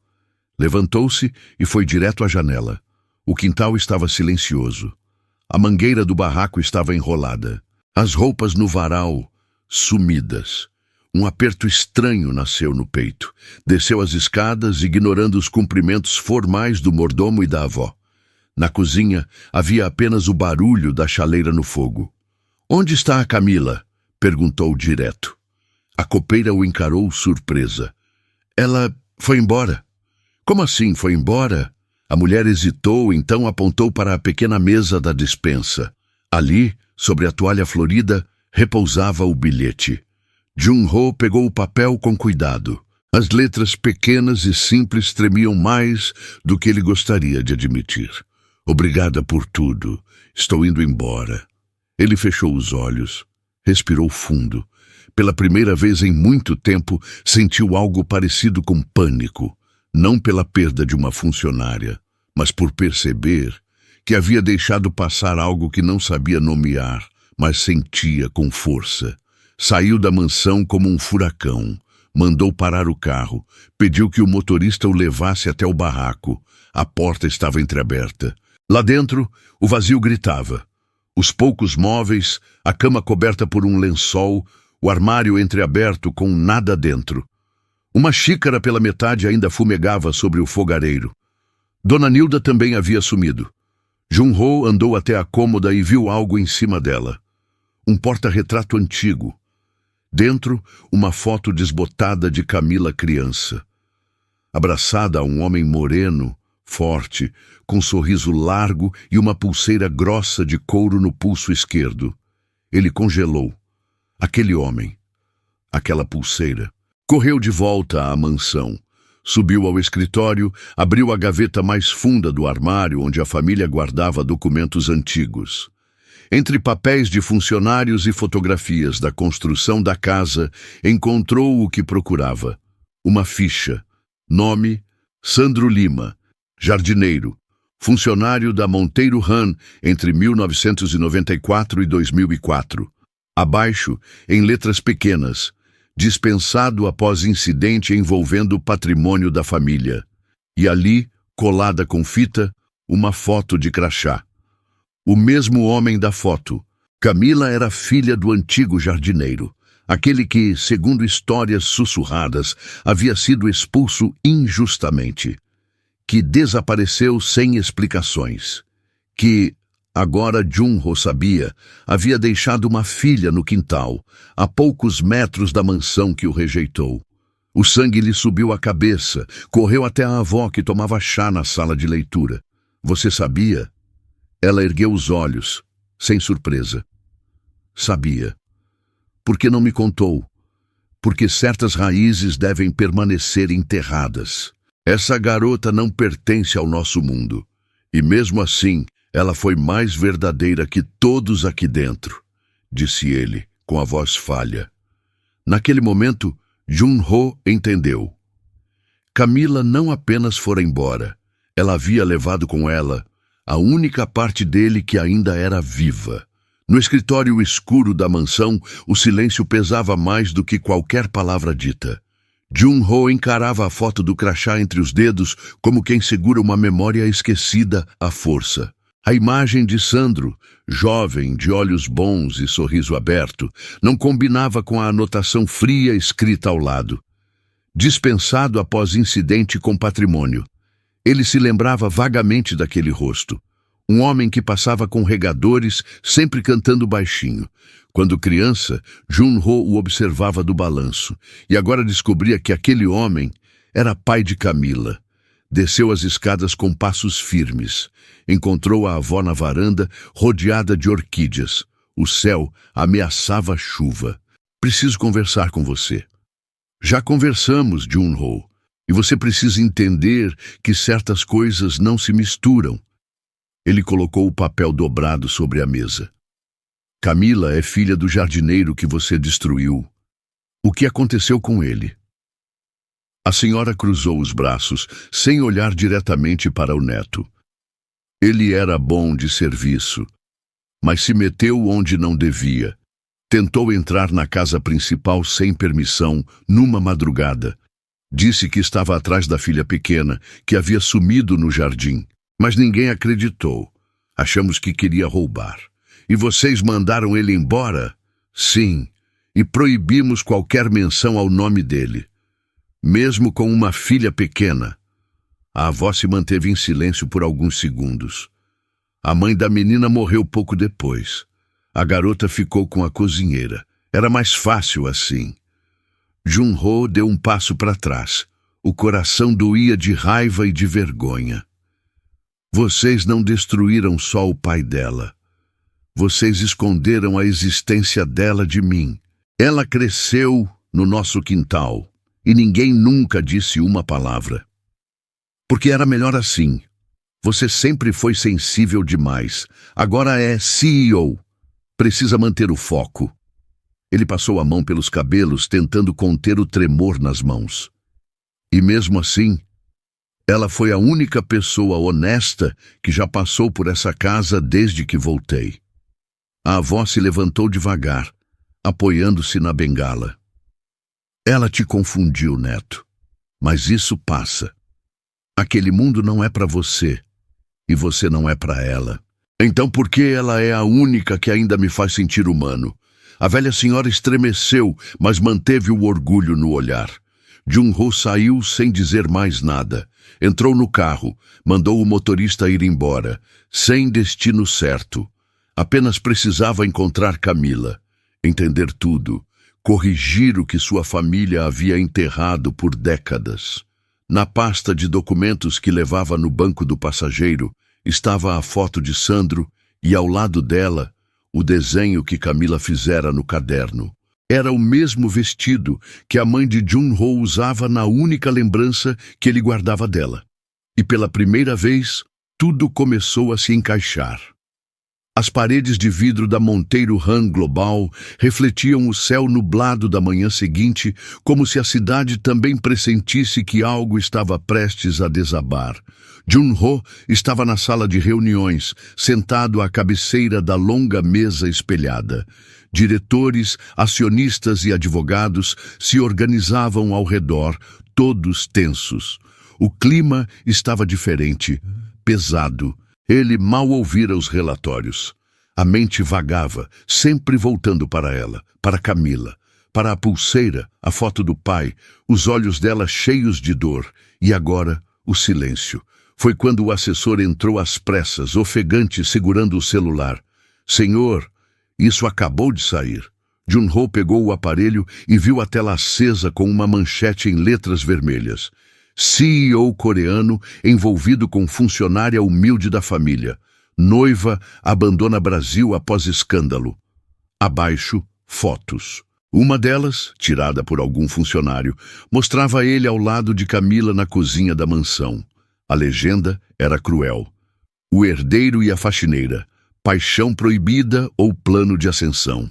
Levantou-se e foi direto à janela. O quintal estava silencioso. A mangueira do barraco estava enrolada. As roupas no varal, sumidas. Um aperto estranho nasceu no peito. Desceu as escadas, ignorando os cumprimentos formais do mordomo e da avó. Na cozinha, havia apenas o barulho da chaleira no fogo. "Onde está a Camila?", perguntou direto. A copeira o encarou surpresa. "Ela foi embora." "Como assim foi embora?" A mulher hesitou, então apontou para a pequena mesa da despensa. Ali, sobre a toalha florida, repousava o bilhete. Jun-ho pegou o papel com cuidado. As letras pequenas e simples tremiam mais do que ele gostaria de admitir. "Obrigada por tudo. Estou indo embora." Ele fechou os olhos, respirou fundo. Pela primeira vez em muito tempo, sentiu algo parecido com pânico. Não pela perda de uma funcionária, mas por perceber que havia deixado passar algo que não sabia nomear, mas sentia com força. Saiu da mansão como um furacão, mandou parar o carro, pediu que o motorista o levasse até o barraco. A porta estava entreaberta. Lá dentro, o vazio gritava. Os poucos móveis, a cama coberta por um lençol, o armário entreaberto com nada dentro. Uma xícara pela metade ainda fumegava sobre o fogareiro. Dona Nilda também havia sumido. Jun-ho andou até a cômoda e viu algo em cima dela. Um porta-retrato antigo. Dentro, uma foto desbotada de Camila criança. Abraçada a um homem moreno, forte, com um sorriso largo e uma pulseira grossa de couro no pulso esquerdo. Ele congelou. Aquele homem. Aquela pulseira. Correu de volta à mansão. Subiu ao escritório, abriu a gaveta mais funda do armário onde a família guardava documentos antigos. Entre papéis de funcionários e fotografias da construção da casa, encontrou o que procurava. Uma ficha. Nome, Sandro Lima, jardineiro, funcionário da Monteiro Han entre 1994 e 2004. Abaixo, em letras pequenas, dispensado após incidente envolvendo o patrimônio da família. E ali, colada com fita, uma foto de crachá. O mesmo homem da foto. Camila era filha do antigo jardineiro, aquele que, segundo histórias sussurradas, havia sido expulso injustamente, que desapareceu sem explicações, que, agora Jun-ho sabia, havia deixado uma filha no quintal, a poucos metros da mansão que o rejeitou. O sangue lhe subiu à cabeça, correu até a avó que tomava chá na sala de leitura. Você sabia? Ela ergueu os olhos, sem surpresa. Sabia. Por que não me contou? Porque certas raízes devem permanecer enterradas. Essa garota não pertence ao nosso mundo. E mesmo assim, ela foi mais verdadeira que todos aqui dentro, disse ele, com a voz falha. Naquele momento, Jun-ho entendeu. Camila não apenas fora embora. Ela havia levado com ela a única parte dele que ainda era viva. No escritório escuro da mansão, o silêncio pesava mais do que qualquer palavra dita. Jun-ho encarava a foto do crachá entre os dedos como quem segura uma memória esquecida à força. A imagem de Sandro, jovem, de olhos bons e sorriso aberto, não combinava com a anotação fria escrita ao lado. Dispensado após incidente com patrimônio. Ele se lembrava vagamente daquele rosto. Um homem que passava com regadores, sempre cantando baixinho. Quando criança, Jun-ho o observava do balanço, e agora descobria que aquele homem era pai de Camila. Desceu as escadas com passos firmes. Encontrou a avó na varanda, rodeada de orquídeas. O céu ameaçava chuva. Preciso conversar com você. Já conversamos, Jun-ho, e você precisa entender que certas coisas não se misturam. Ele colocou o papel dobrado sobre a mesa. Camila é filha do jardineiro que você destruiu. O que aconteceu com ele? A senhora cruzou os braços, sem olhar diretamente para o neto. Ele era bom de serviço, mas se meteu onde não devia. Tentou entrar na casa principal sem permissão, numa madrugada. Disse que estava atrás da filha pequena, que havia sumido no jardim. Mas ninguém acreditou. Achamos que queria roubar. E vocês mandaram ele embora? Sim, e proibimos qualquer menção ao nome dele. Mesmo com uma filha pequena. A avó se manteve em silêncio por alguns segundos. A mãe da menina morreu pouco depois. A garota ficou com a cozinheira. Era mais fácil assim. Jun-ho deu um passo para trás. O coração doía de raiva e de vergonha. Vocês não destruíram só o pai dela. Vocês esconderam a existência dela de mim. Ela cresceu no nosso quintal e ninguém nunca disse uma palavra. Porque era melhor assim. Você sempre foi sensível demais. Agora é CEO. Precisa manter o foco. Ele passou a mão pelos cabelos, tentando conter o tremor nas mãos. E mesmo assim, ela foi a única pessoa honesta que já passou por essa casa desde que voltei. A avó se levantou devagar, apoiando-se na bengala. Ela te confundiu, neto. Mas isso passa. Aquele mundo não é para você, e você não é para ela. Então por que ela é a única que ainda me faz sentir humano? A velha senhora estremeceu, mas manteve o orgulho no olhar. Jun-ho saiu sem dizer mais nada. Entrou no carro, mandou o motorista ir embora, sem destino certo. Apenas precisava encontrar Camila, entender tudo, corrigir o que sua família havia enterrado por décadas. Na pasta de documentos que levava no banco do passageiro, estava a foto de Sandro e, ao lado dela, o desenho que Camila fizera no caderno. Era o mesmo vestido que a mãe de Jun-ho usava na única lembrança que ele guardava dela. E pela primeira vez, tudo começou a se encaixar. As paredes de vidro da Monteiro Han Global refletiam o céu nublado da manhã seguinte, como se a cidade também pressentisse que algo estava prestes a desabar. Jun-ho estava na sala de reuniões, sentado à cabeceira da longa mesa espelhada. Diretores, acionistas e advogados se organizavam ao redor, todos tensos. O clima estava diferente, pesado. Ele mal ouvira os relatórios. A mente vagava, sempre voltando para ela, para Camila, para a pulseira, a foto do pai, os olhos dela cheios de dor. E agora, o silêncio. Foi quando o assessor entrou às pressas, ofegante, segurando o celular. Senhor, isso acabou de sair. Jun-ho pegou o aparelho e viu a tela acesa com uma manchete em letras vermelhas. CEO coreano envolvido com funcionária humilde da família. Noiva abandona Brasil após escândalo. Abaixo, fotos. Uma delas, tirada por algum funcionário, mostrava ele ao lado de Camila na cozinha da mansão. A legenda era cruel. O herdeiro e a faxineira. Paixão proibida ou plano de ascensão.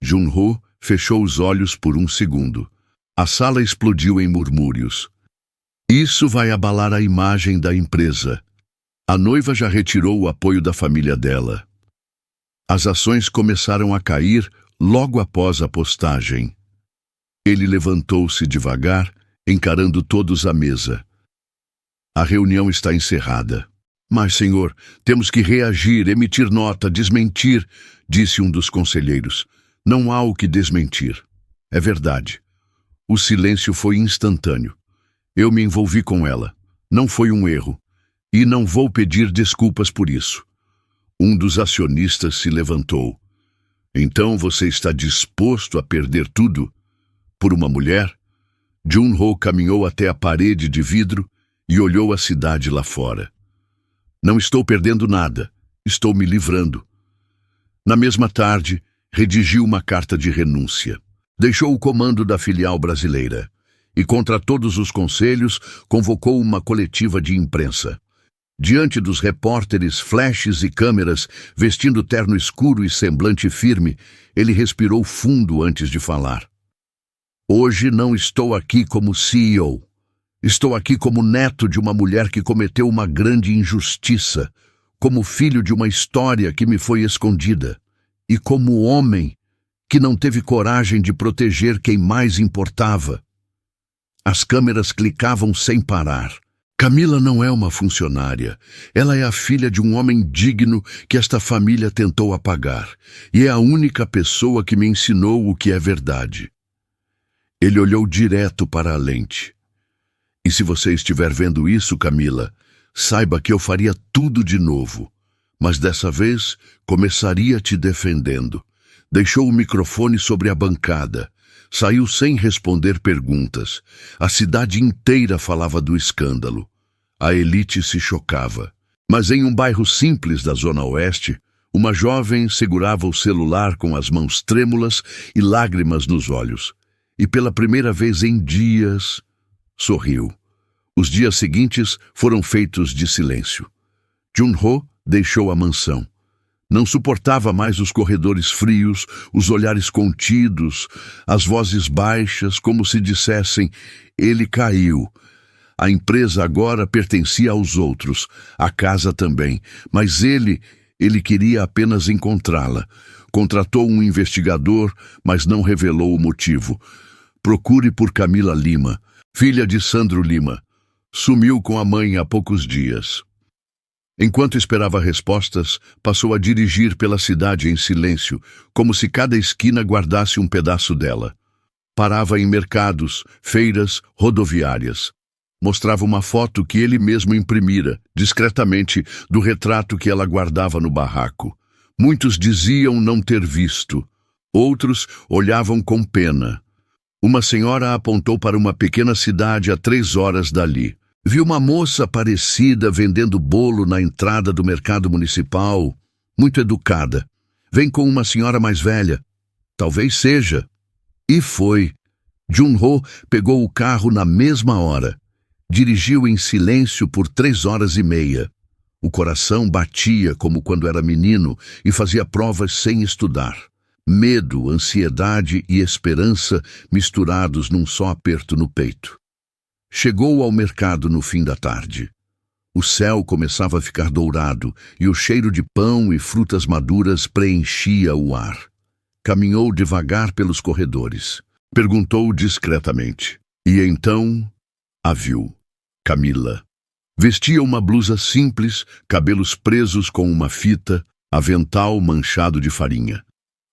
Jun-ho fechou os olhos por um segundo. A sala explodiu em murmúrios. Isso vai abalar a imagem da empresa. A noiva já retirou o apoio da família dela. As ações começaram a cair logo após a postagem. Ele levantou-se devagar, encarando todos à mesa. A reunião está encerrada. Mas, senhor, temos que reagir, emitir nota, desmentir, disse um dos conselheiros. Não há o que desmentir. É verdade. O silêncio foi instantâneo. Eu me envolvi com ela. Não foi um erro. E não vou pedir desculpas por isso. Um dos acionistas se levantou. Então você está disposto a perder tudo? Por uma mulher? Jun-ho caminhou até a parede de vidro e olhou a cidade lá fora. Não estou perdendo nada. Estou me livrando. Na mesma tarde, redigiu uma carta de renúncia. Deixou o comando da filial brasileira. E, contra todos os conselhos, convocou uma coletiva de imprensa. Diante dos repórteres, flashes e câmeras, vestindo terno escuro e semblante firme, ele respirou fundo antes de falar. Hoje não estou aqui como CEO. Estou aqui como neto de uma mulher que cometeu uma grande injustiça, como filho de uma história que me foi escondida, e como homem que não teve coragem de proteger quem mais importava. As câmeras clicavam sem parar. Camila não é uma funcionária. Ela é a filha de um homem digno que esta família tentou apagar. E é a única pessoa que me ensinou o que é verdade. Ele olhou direto para a lente. E se você estiver vendo isso, Camila, saiba que eu faria tudo de novo. Mas dessa vez, começaria te defendendo. Deixou o microfone sobre a bancada. Saiu sem responder perguntas. A cidade inteira falava do escândalo. A elite se chocava. Mas em um bairro simples da Zona Oeste, uma jovem segurava o celular com as mãos trêmulas e lágrimas nos olhos. E pela primeira vez em dias, sorriu. Os dias seguintes foram feitos de silêncio. Jun-ho deixou a mansão. Não suportava mais os corredores frios, os olhares contidos, as vozes baixas, como se dissessem, ele caiu. A empresa agora pertencia aos outros, a casa também, mas ele queria apenas encontrá-la. Contratou um investigador, mas não revelou o motivo. Procure por Camila Lima, filha de Sandro Lima. Sumiu com a mãe há poucos dias. Enquanto esperava respostas, passou a dirigir pela cidade em silêncio, como se cada esquina guardasse um pedaço dela. Parava em mercados, feiras, rodoviárias. Mostrava uma foto que ele mesmo imprimira, discretamente, do retrato que ela guardava no barraco. Muitos diziam não ter visto. Outros olhavam com pena. Uma senhora apontou para uma pequena cidade a 3 horas dali. Viu uma moça parecida vendendo bolo na entrada do mercado municipal, muito educada. Vem com uma senhora mais velha. Talvez seja. E foi. Jun-ho pegou o carro na mesma hora. Dirigiu em silêncio por 3 horas e meia. O coração batia como quando era menino e fazia provas sem estudar. Medo, ansiedade e esperança misturados num só aperto no peito. Chegou ao mercado no fim da tarde. O céu começava a ficar dourado e o cheiro de pão e frutas maduras preenchia o ar. Caminhou devagar pelos corredores. Perguntou discretamente. E então a viu. Camila. Vestia uma blusa simples, cabelos presos com uma fita, avental manchado de farinha.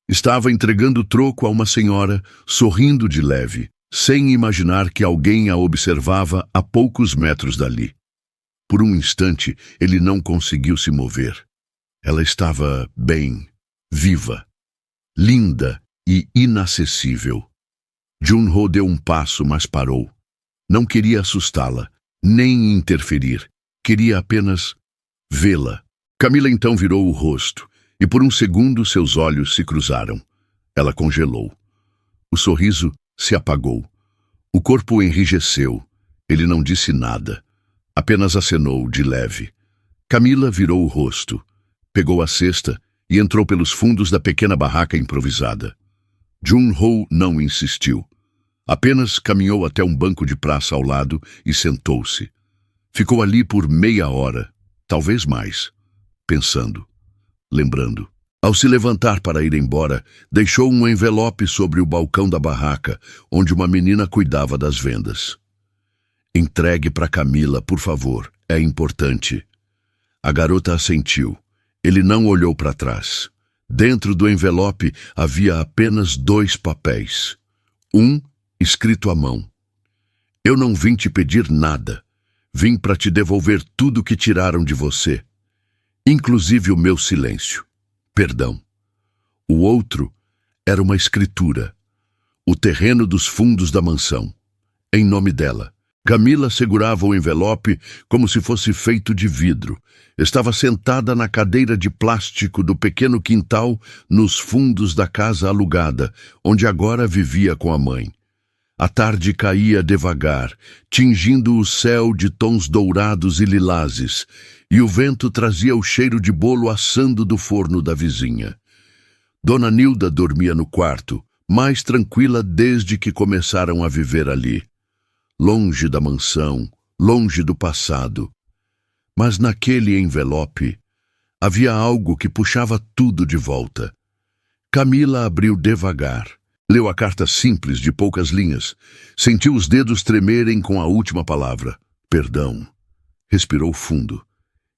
Estava entregando troco a uma senhora, sorrindo de leve, sem imaginar que alguém a observava a poucos metros dali. Por um instante, ele não conseguiu se mover. Ela estava bem, viva, linda e inacessível. Junho deu um passo, mas parou. Não queria assustá-la, nem interferir. Queria apenas vê-la. Camila então virou o rosto, e por um segundo seus olhos se cruzaram. Ela congelou. O sorriso se apagou. O corpo enrijeceu. Ele não disse nada. Apenas acenou de leve. Camila virou o rosto, pegou a cesta e entrou pelos fundos da pequena barraca improvisada. Junho não insistiu. Apenas caminhou até um banco de praça ao lado e sentou-se. Ficou ali por meia hora, talvez mais, pensando, lembrando. Ao se levantar para ir embora, deixou um envelope sobre o balcão da barraca, onde uma menina cuidava das vendas. Entregue para Camila, por favor, é importante. A garota assentiu. Ele não olhou para trás. Dentro do envelope havia apenas 2 papéis. Um escrito à mão. Eu não vim te pedir nada. Vim para te devolver tudo que tiraram de você, inclusive o meu silêncio. Perdão. O outro era uma escritura. O terreno dos fundos da mansão. Em nome dela. Camila segurava o envelope como se fosse feito de vidro. Estava sentada na cadeira de plástico do pequeno quintal nos fundos da casa alugada, onde agora vivia com a mãe. A tarde caía devagar, tingindo o céu de tons dourados e lilazes, e o vento trazia o cheiro de bolo assando do forno da vizinha. Dona Nilda dormia no quarto, mais tranquila desde que começaram a viver ali. Longe da mansão, longe do passado. Mas naquele envelope havia algo que puxava tudo de volta. Camila abriu devagar. Leu a carta simples de poucas linhas. Sentiu os dedos tremerem com a última palavra. Perdão. Respirou fundo.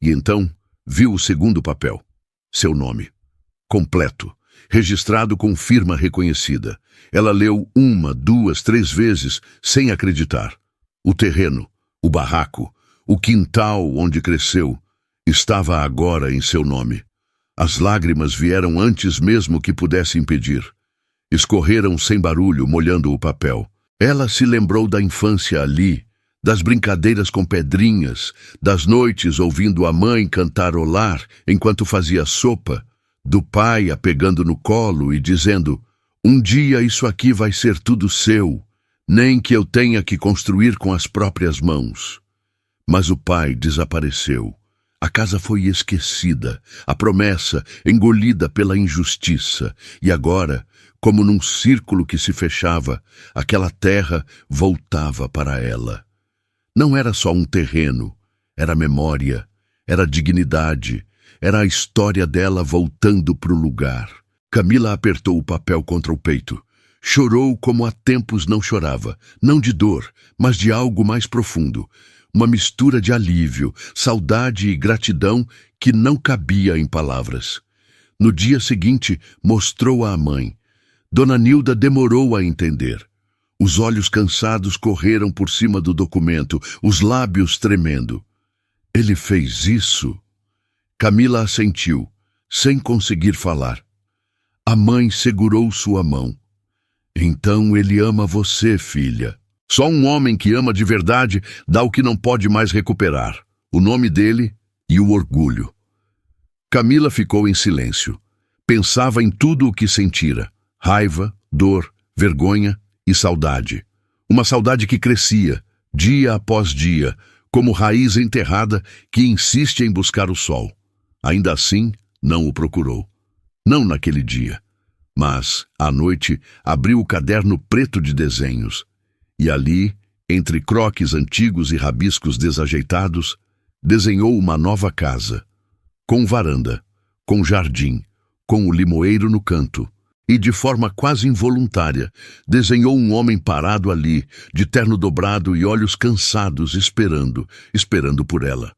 E então viu o segundo papel. Seu nome. Completo. Registrado com firma reconhecida. Ela leu 1, 2, 3 vezes, sem acreditar. O terreno, o barraco, o quintal onde cresceu, estava agora em seu nome. As lágrimas vieram antes mesmo que pudesse impedir. Escorreram sem barulho, molhando o papel. Ela se lembrou da infância ali, das brincadeiras com pedrinhas, das noites ouvindo a mãe cantarolar enquanto fazia sopa, do pai a pegando no colo e dizendo: um dia isso aqui vai ser tudo seu, nem que eu tenha que construir com as próprias mãos. Mas o pai desapareceu. A casa foi esquecida, a promessa engolida pela injustiça, e agora, como num círculo que se fechava, aquela terra voltava para ela. Não era só um terreno, era memória, era dignidade, era a história dela voltando para o lugar. Camila apertou o papel contra o peito. Chorou como há tempos não chorava, não de dor, mas de algo mais profundo. Uma mistura de alívio, saudade e gratidão que não cabia em palavras. No dia seguinte, mostrou-a à mãe. Dona Nilda demorou a entender. Os olhos cansados correram por cima do documento, os lábios tremendo. Ele fez isso? Camila assentiu, sem conseguir falar. A mãe segurou sua mão. Então ele ama você, filha. Só um homem que ama de verdade dá o que não pode mais recuperar. O nome dele e o orgulho. Camila ficou em silêncio. Pensava em tudo o que sentira. Raiva, dor, vergonha e saudade. Uma saudade que crescia, dia após dia, como raiz enterrada que insiste em buscar o sol. Ainda assim, não o procurou. Não naquele dia. Mas, à noite, abriu o caderno preto de desenhos. E ali, entre croques antigos e rabiscos desajeitados, desenhou uma nova casa. Com varanda, com jardim, com o limoeiro no canto. E, de forma quase involuntária, desenhou um homem parado ali, de terno dobrado e olhos cansados, esperando por ela.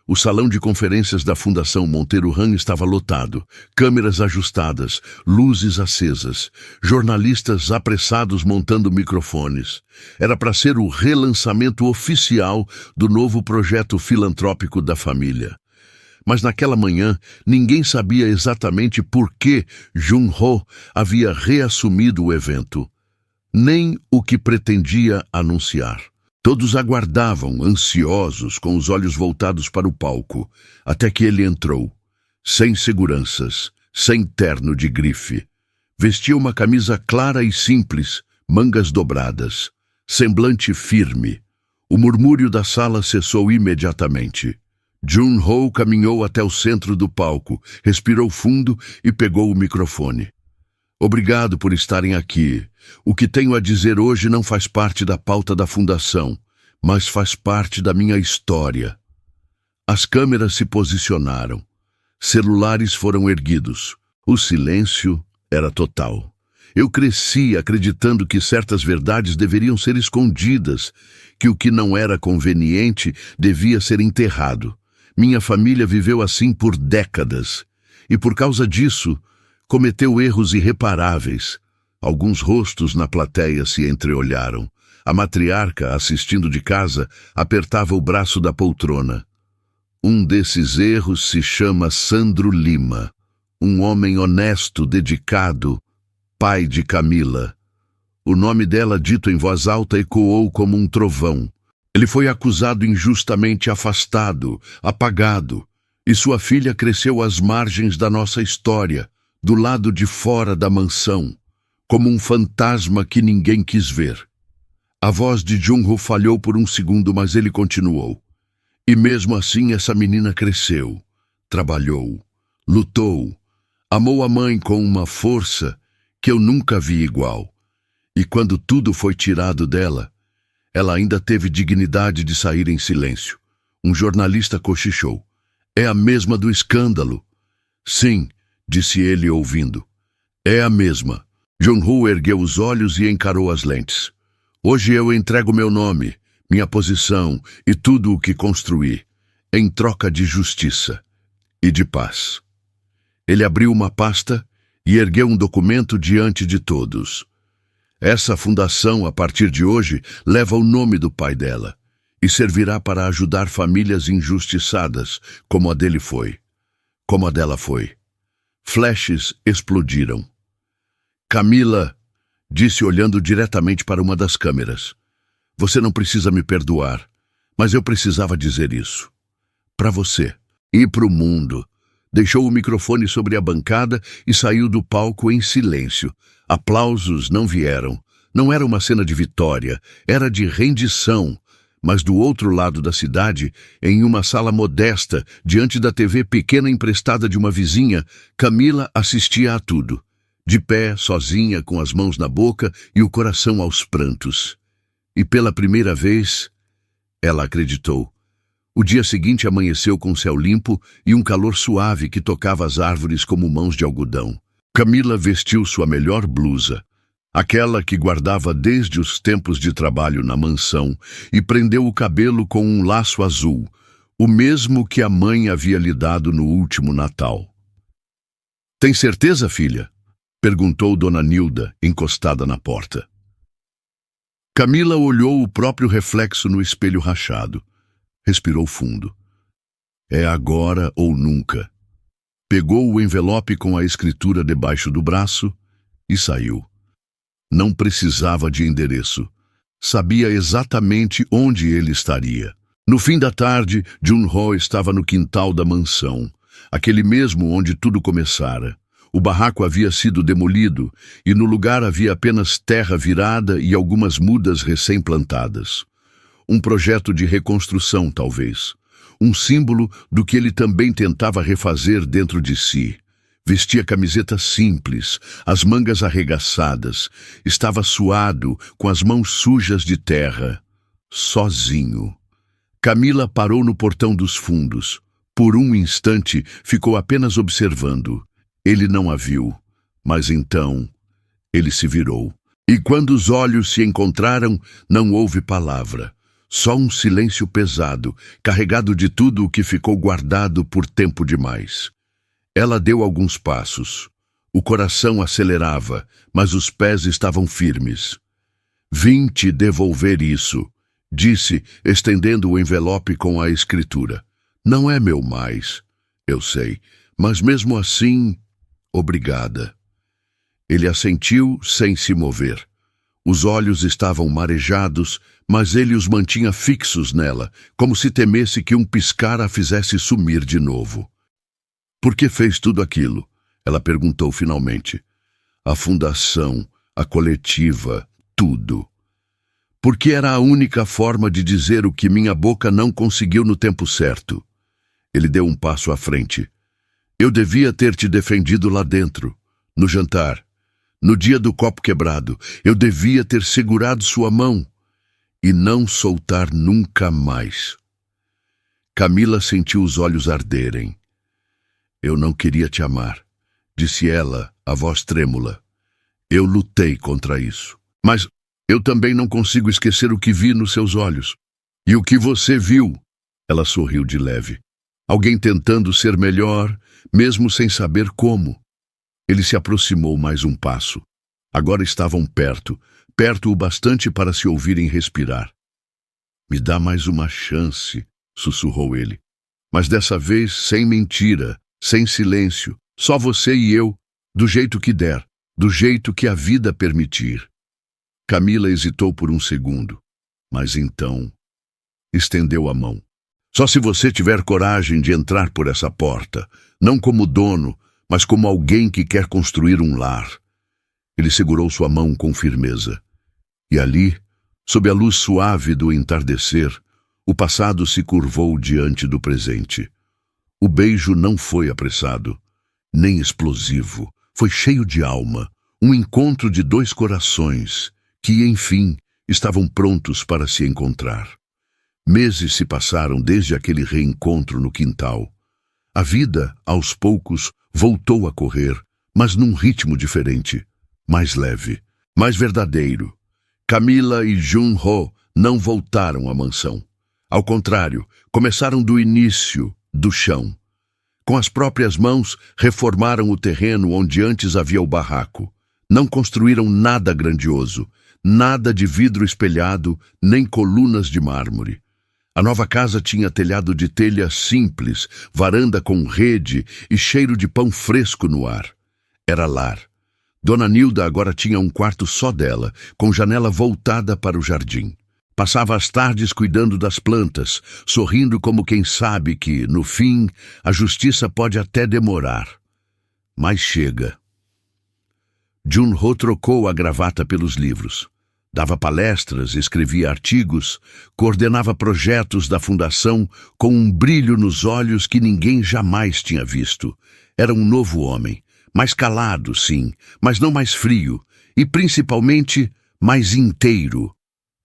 O salão de conferências da Fundação Monteiro Ram estava lotado, câmeras ajustadas, luzes acesas, jornalistas apressados montando microfones. Era para ser o relançamento oficial do novo projeto filantrópico da família. Mas naquela manhã, ninguém sabia exatamente por que Jun-ho havia reassumido o evento, nem o que pretendia anunciar. Todos aguardavam, ansiosos, com os olhos voltados para o palco, até que ele entrou, sem seguranças, sem terno de grife. Vestia uma camisa clara e simples, mangas dobradas, semblante firme. O murmúrio da sala cessou imediatamente. Jun-ho caminhou até o centro do palco, respirou fundo e pegou o microfone. Obrigado por estarem aqui. O que tenho a dizer hoje não faz parte da pauta da fundação, mas faz parte da minha história. As câmeras se posicionaram. Celulares foram erguidos. O silêncio era total. Eu cresci acreditando que certas verdades deveriam ser escondidas, que o que não era conveniente devia ser enterrado. Minha família viveu assim por décadas, e por causa disso, cometeu erros irreparáveis. Alguns rostos na plateia se entreolharam. A matriarca, assistindo de casa, apertava o braço da poltrona. Um desses erros se chama Sandro Lima, um homem honesto, dedicado, pai de Camila. O nome dela, dito em voz alta, ecoou como um trovão. Ele foi acusado injustamente, afastado, apagado, e sua filha cresceu às margens da nossa história, do lado de fora da mansão, como um fantasma que ninguém quis ver. A voz de Jun-ho falhou por um segundo, mas ele continuou. E mesmo assim essa menina cresceu, trabalhou, lutou, amou a mãe com uma força que eu nunca vi igual. E quando tudo foi tirado dela, ela ainda teve dignidade de sair em silêncio. Um jornalista cochichou. É a mesma do escândalo. Sim, disse ele ouvindo. É a mesma. Jun-ho ergueu os olhos e encarou as lentes. Hoje eu entrego meu nome, minha posição e tudo o que construí, em troca de justiça e de paz. Ele abriu uma pasta e ergueu um documento diante de todos. Essa fundação, a partir de hoje, leva o nome do pai dela e servirá para ajudar famílias injustiçadas, como a dele foi, como a dela foi. Flashes explodiram. Camila, disse olhando diretamente para uma das câmeras. Você não precisa me perdoar, mas eu precisava dizer isso. Para você e para o mundo. Deixou o microfone sobre a bancada e saiu do palco em silêncio. Aplausos não vieram. Não era uma cena de vitória, era de rendição. Mas do outro lado da cidade, em uma sala modesta, diante da TV pequena emprestada de uma vizinha, Camila assistia a tudo. De pé, sozinha, com as mãos na boca e o coração aos prantos. E pela primeira vez, ela acreditou. O dia seguinte amanheceu com céu limpo e um calor suave que tocava as árvores como mãos de algodão. Camila vestiu sua melhor blusa, aquela que guardava desde os tempos de trabalho na mansão, e prendeu o cabelo com um laço azul, o mesmo que a mãe havia lhe dado no último Natal. Tem certeza, filha? Perguntou Dona Nilda, encostada na porta. Camila olhou o próprio reflexo no espelho rachado. Respirou fundo. É agora ou nunca. Pegou o envelope com a escritura debaixo do braço e saiu. Não precisava de endereço. Sabia exatamente onde ele estaria. No fim da tarde, Jun-ho estava no quintal da mansão, aquele mesmo onde tudo começara. O barraco havia sido demolido e no lugar havia apenas terra virada e algumas mudas recém-plantadas. Um projeto de reconstrução, talvez. Um símbolo do que ele também tentava refazer dentro de si. Vestia camiseta simples, as mangas arregaçadas. Estava suado, com as mãos sujas de terra. Sozinho. Camila parou no portão dos fundos. Por um instante, ficou apenas observando. Ele não a viu, mas então ele se virou. E quando os olhos se encontraram, não houve palavra. Só um silêncio pesado, carregado de tudo o que ficou guardado por tempo demais. Ela deu alguns passos. O coração acelerava, mas os pés estavam firmes. "Vim te devolver isso", disse, estendendo o envelope com a escritura. "Não é meu mais, eu sei, mas mesmo assim, obrigada." Ele assentiu sem se mover. Os olhos estavam marejados, mas ele os mantinha fixos nela, como se temesse que um piscar a fizesse sumir de novo. "Por que fez tudo aquilo?" ela perguntou finalmente. "A fundação, a coletiva, tudo. Porque era a única forma de dizer o que minha boca não conseguiu no tempo certo." Ele deu um passo à frente. "Eu devia ter te defendido lá dentro, no jantar. No dia do copo quebrado, eu devia ter segurado sua mão e não soltar nunca mais." Camila sentiu os olhos arderem. "Eu não queria te amar", disse ela, a voz trêmula. "Eu lutei contra isso. Mas eu também não consigo esquecer o que vi nos seus olhos. E o que você viu?" Ela sorriu de leve. "Alguém tentando ser melhor, mesmo sem saber como." Ele se aproximou mais um passo. Agora estavam perto o bastante para se ouvirem respirar. "Me dá mais uma chance", sussurrou ele. "Mas dessa vez sem mentira, sem silêncio, só você e eu, do jeito que der, do jeito que a vida permitir." Camila hesitou por um segundo, mas então estendeu a mão. "Só se você tiver coragem de entrar por essa porta, não como dono, mas como alguém que quer construir um lar." Ele segurou sua mão com firmeza. E ali, sob a luz suave do entardecer, o passado se curvou diante do presente. O beijo não foi apressado, nem explosivo. Foi cheio de alma, um encontro de dois corações que, enfim, estavam prontos para se encontrar. Meses se passaram desde aquele reencontro no quintal. A vida, aos poucos, voltou a correr, mas num ritmo diferente, mais leve, mais verdadeiro. Camila e Jun-ho não voltaram à mansão. Ao contrário, começaram do início, do chão. Com as próprias mãos, reformaram o terreno onde antes havia o barraco. Não construíram nada grandioso, nada de vidro espelhado, nem colunas de mármore. A nova casa tinha telhado de telha simples, varanda com rede e cheiro de pão fresco no ar. Era lar. Dona Nilda agora tinha um quarto só dela, com janela voltada para o jardim. Passava as tardes cuidando das plantas, sorrindo como quem sabe que, no fim, a justiça pode até demorar. Mas chega. Jun-ho trocou a gravata pelos livros. Dava palestras, escrevia artigos, coordenava projetos da fundação com um brilho nos olhos que ninguém jamais tinha visto. Era um novo homem, mais calado, sim, mas não mais frio, e principalmente mais inteiro.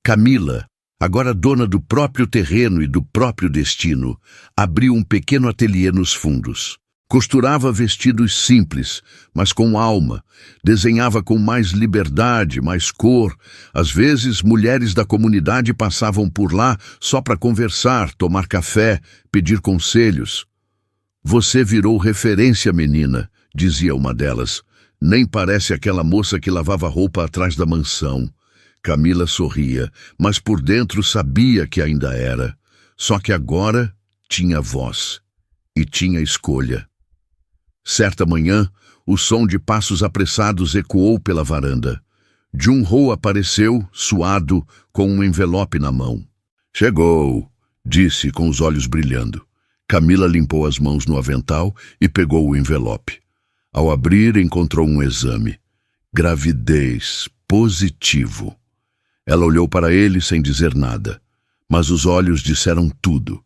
Camila, agora dona do próprio terreno e do próprio destino, abriu um pequeno ateliê nos fundos. Costurava vestidos simples, mas com alma. Desenhava com mais liberdade, mais cor. Às vezes, mulheres da comunidade passavam por lá só para conversar, tomar café, pedir conselhos. "Você virou referência, menina", dizia uma delas. "Nem parece aquela moça que lavava roupa atrás da mansão." Camila sorria, mas por dentro sabia que ainda era. Só que agora tinha voz e tinha escolha. Certa manhã, o som de passos apressados ecoou pela varanda. Jun-ho apareceu, suado, com um envelope na mão. "Chegou", disse com os olhos brilhando. Camila limpou as mãos no avental e pegou o envelope. Ao abrir, encontrou um exame. Gravidez, positivo. Ela olhou para ele sem dizer nada. Mas os olhos disseram tudo.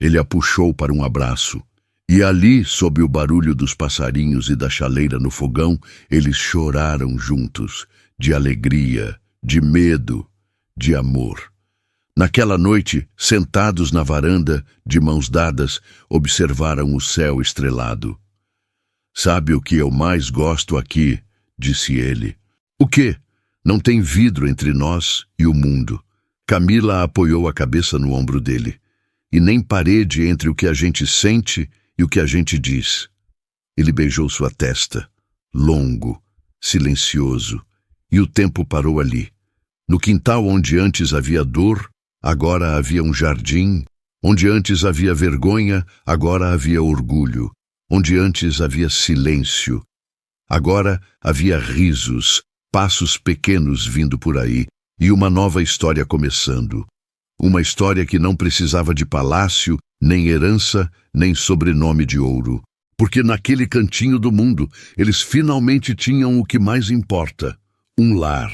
Ele a puxou para um abraço. E ali, sob o barulho dos passarinhos e da chaleira no fogão, eles choraram juntos, de alegria, de medo, de amor. Naquela noite, sentados na varanda, de mãos dadas, observaram o céu estrelado. "Sabe o que eu mais gosto aqui?", disse ele. "O quê? Não tem vidro entre nós e o mundo." Camila apoiou a cabeça no ombro dele. "E nem parede entre o que a gente sente e o que a gente diz." Ele beijou sua testa, longo, silencioso, e o tempo parou ali. No quintal onde antes havia dor, agora havia um jardim. Onde antes havia vergonha, agora havia orgulho. Onde antes havia silêncio, agora havia risos, passos pequenos vindo por aí, e uma nova história começando. Uma história que não precisava de palácio, nem herança, nem sobrenome de ouro. Porque naquele cantinho do mundo, eles finalmente tinham o que mais importa: um lar.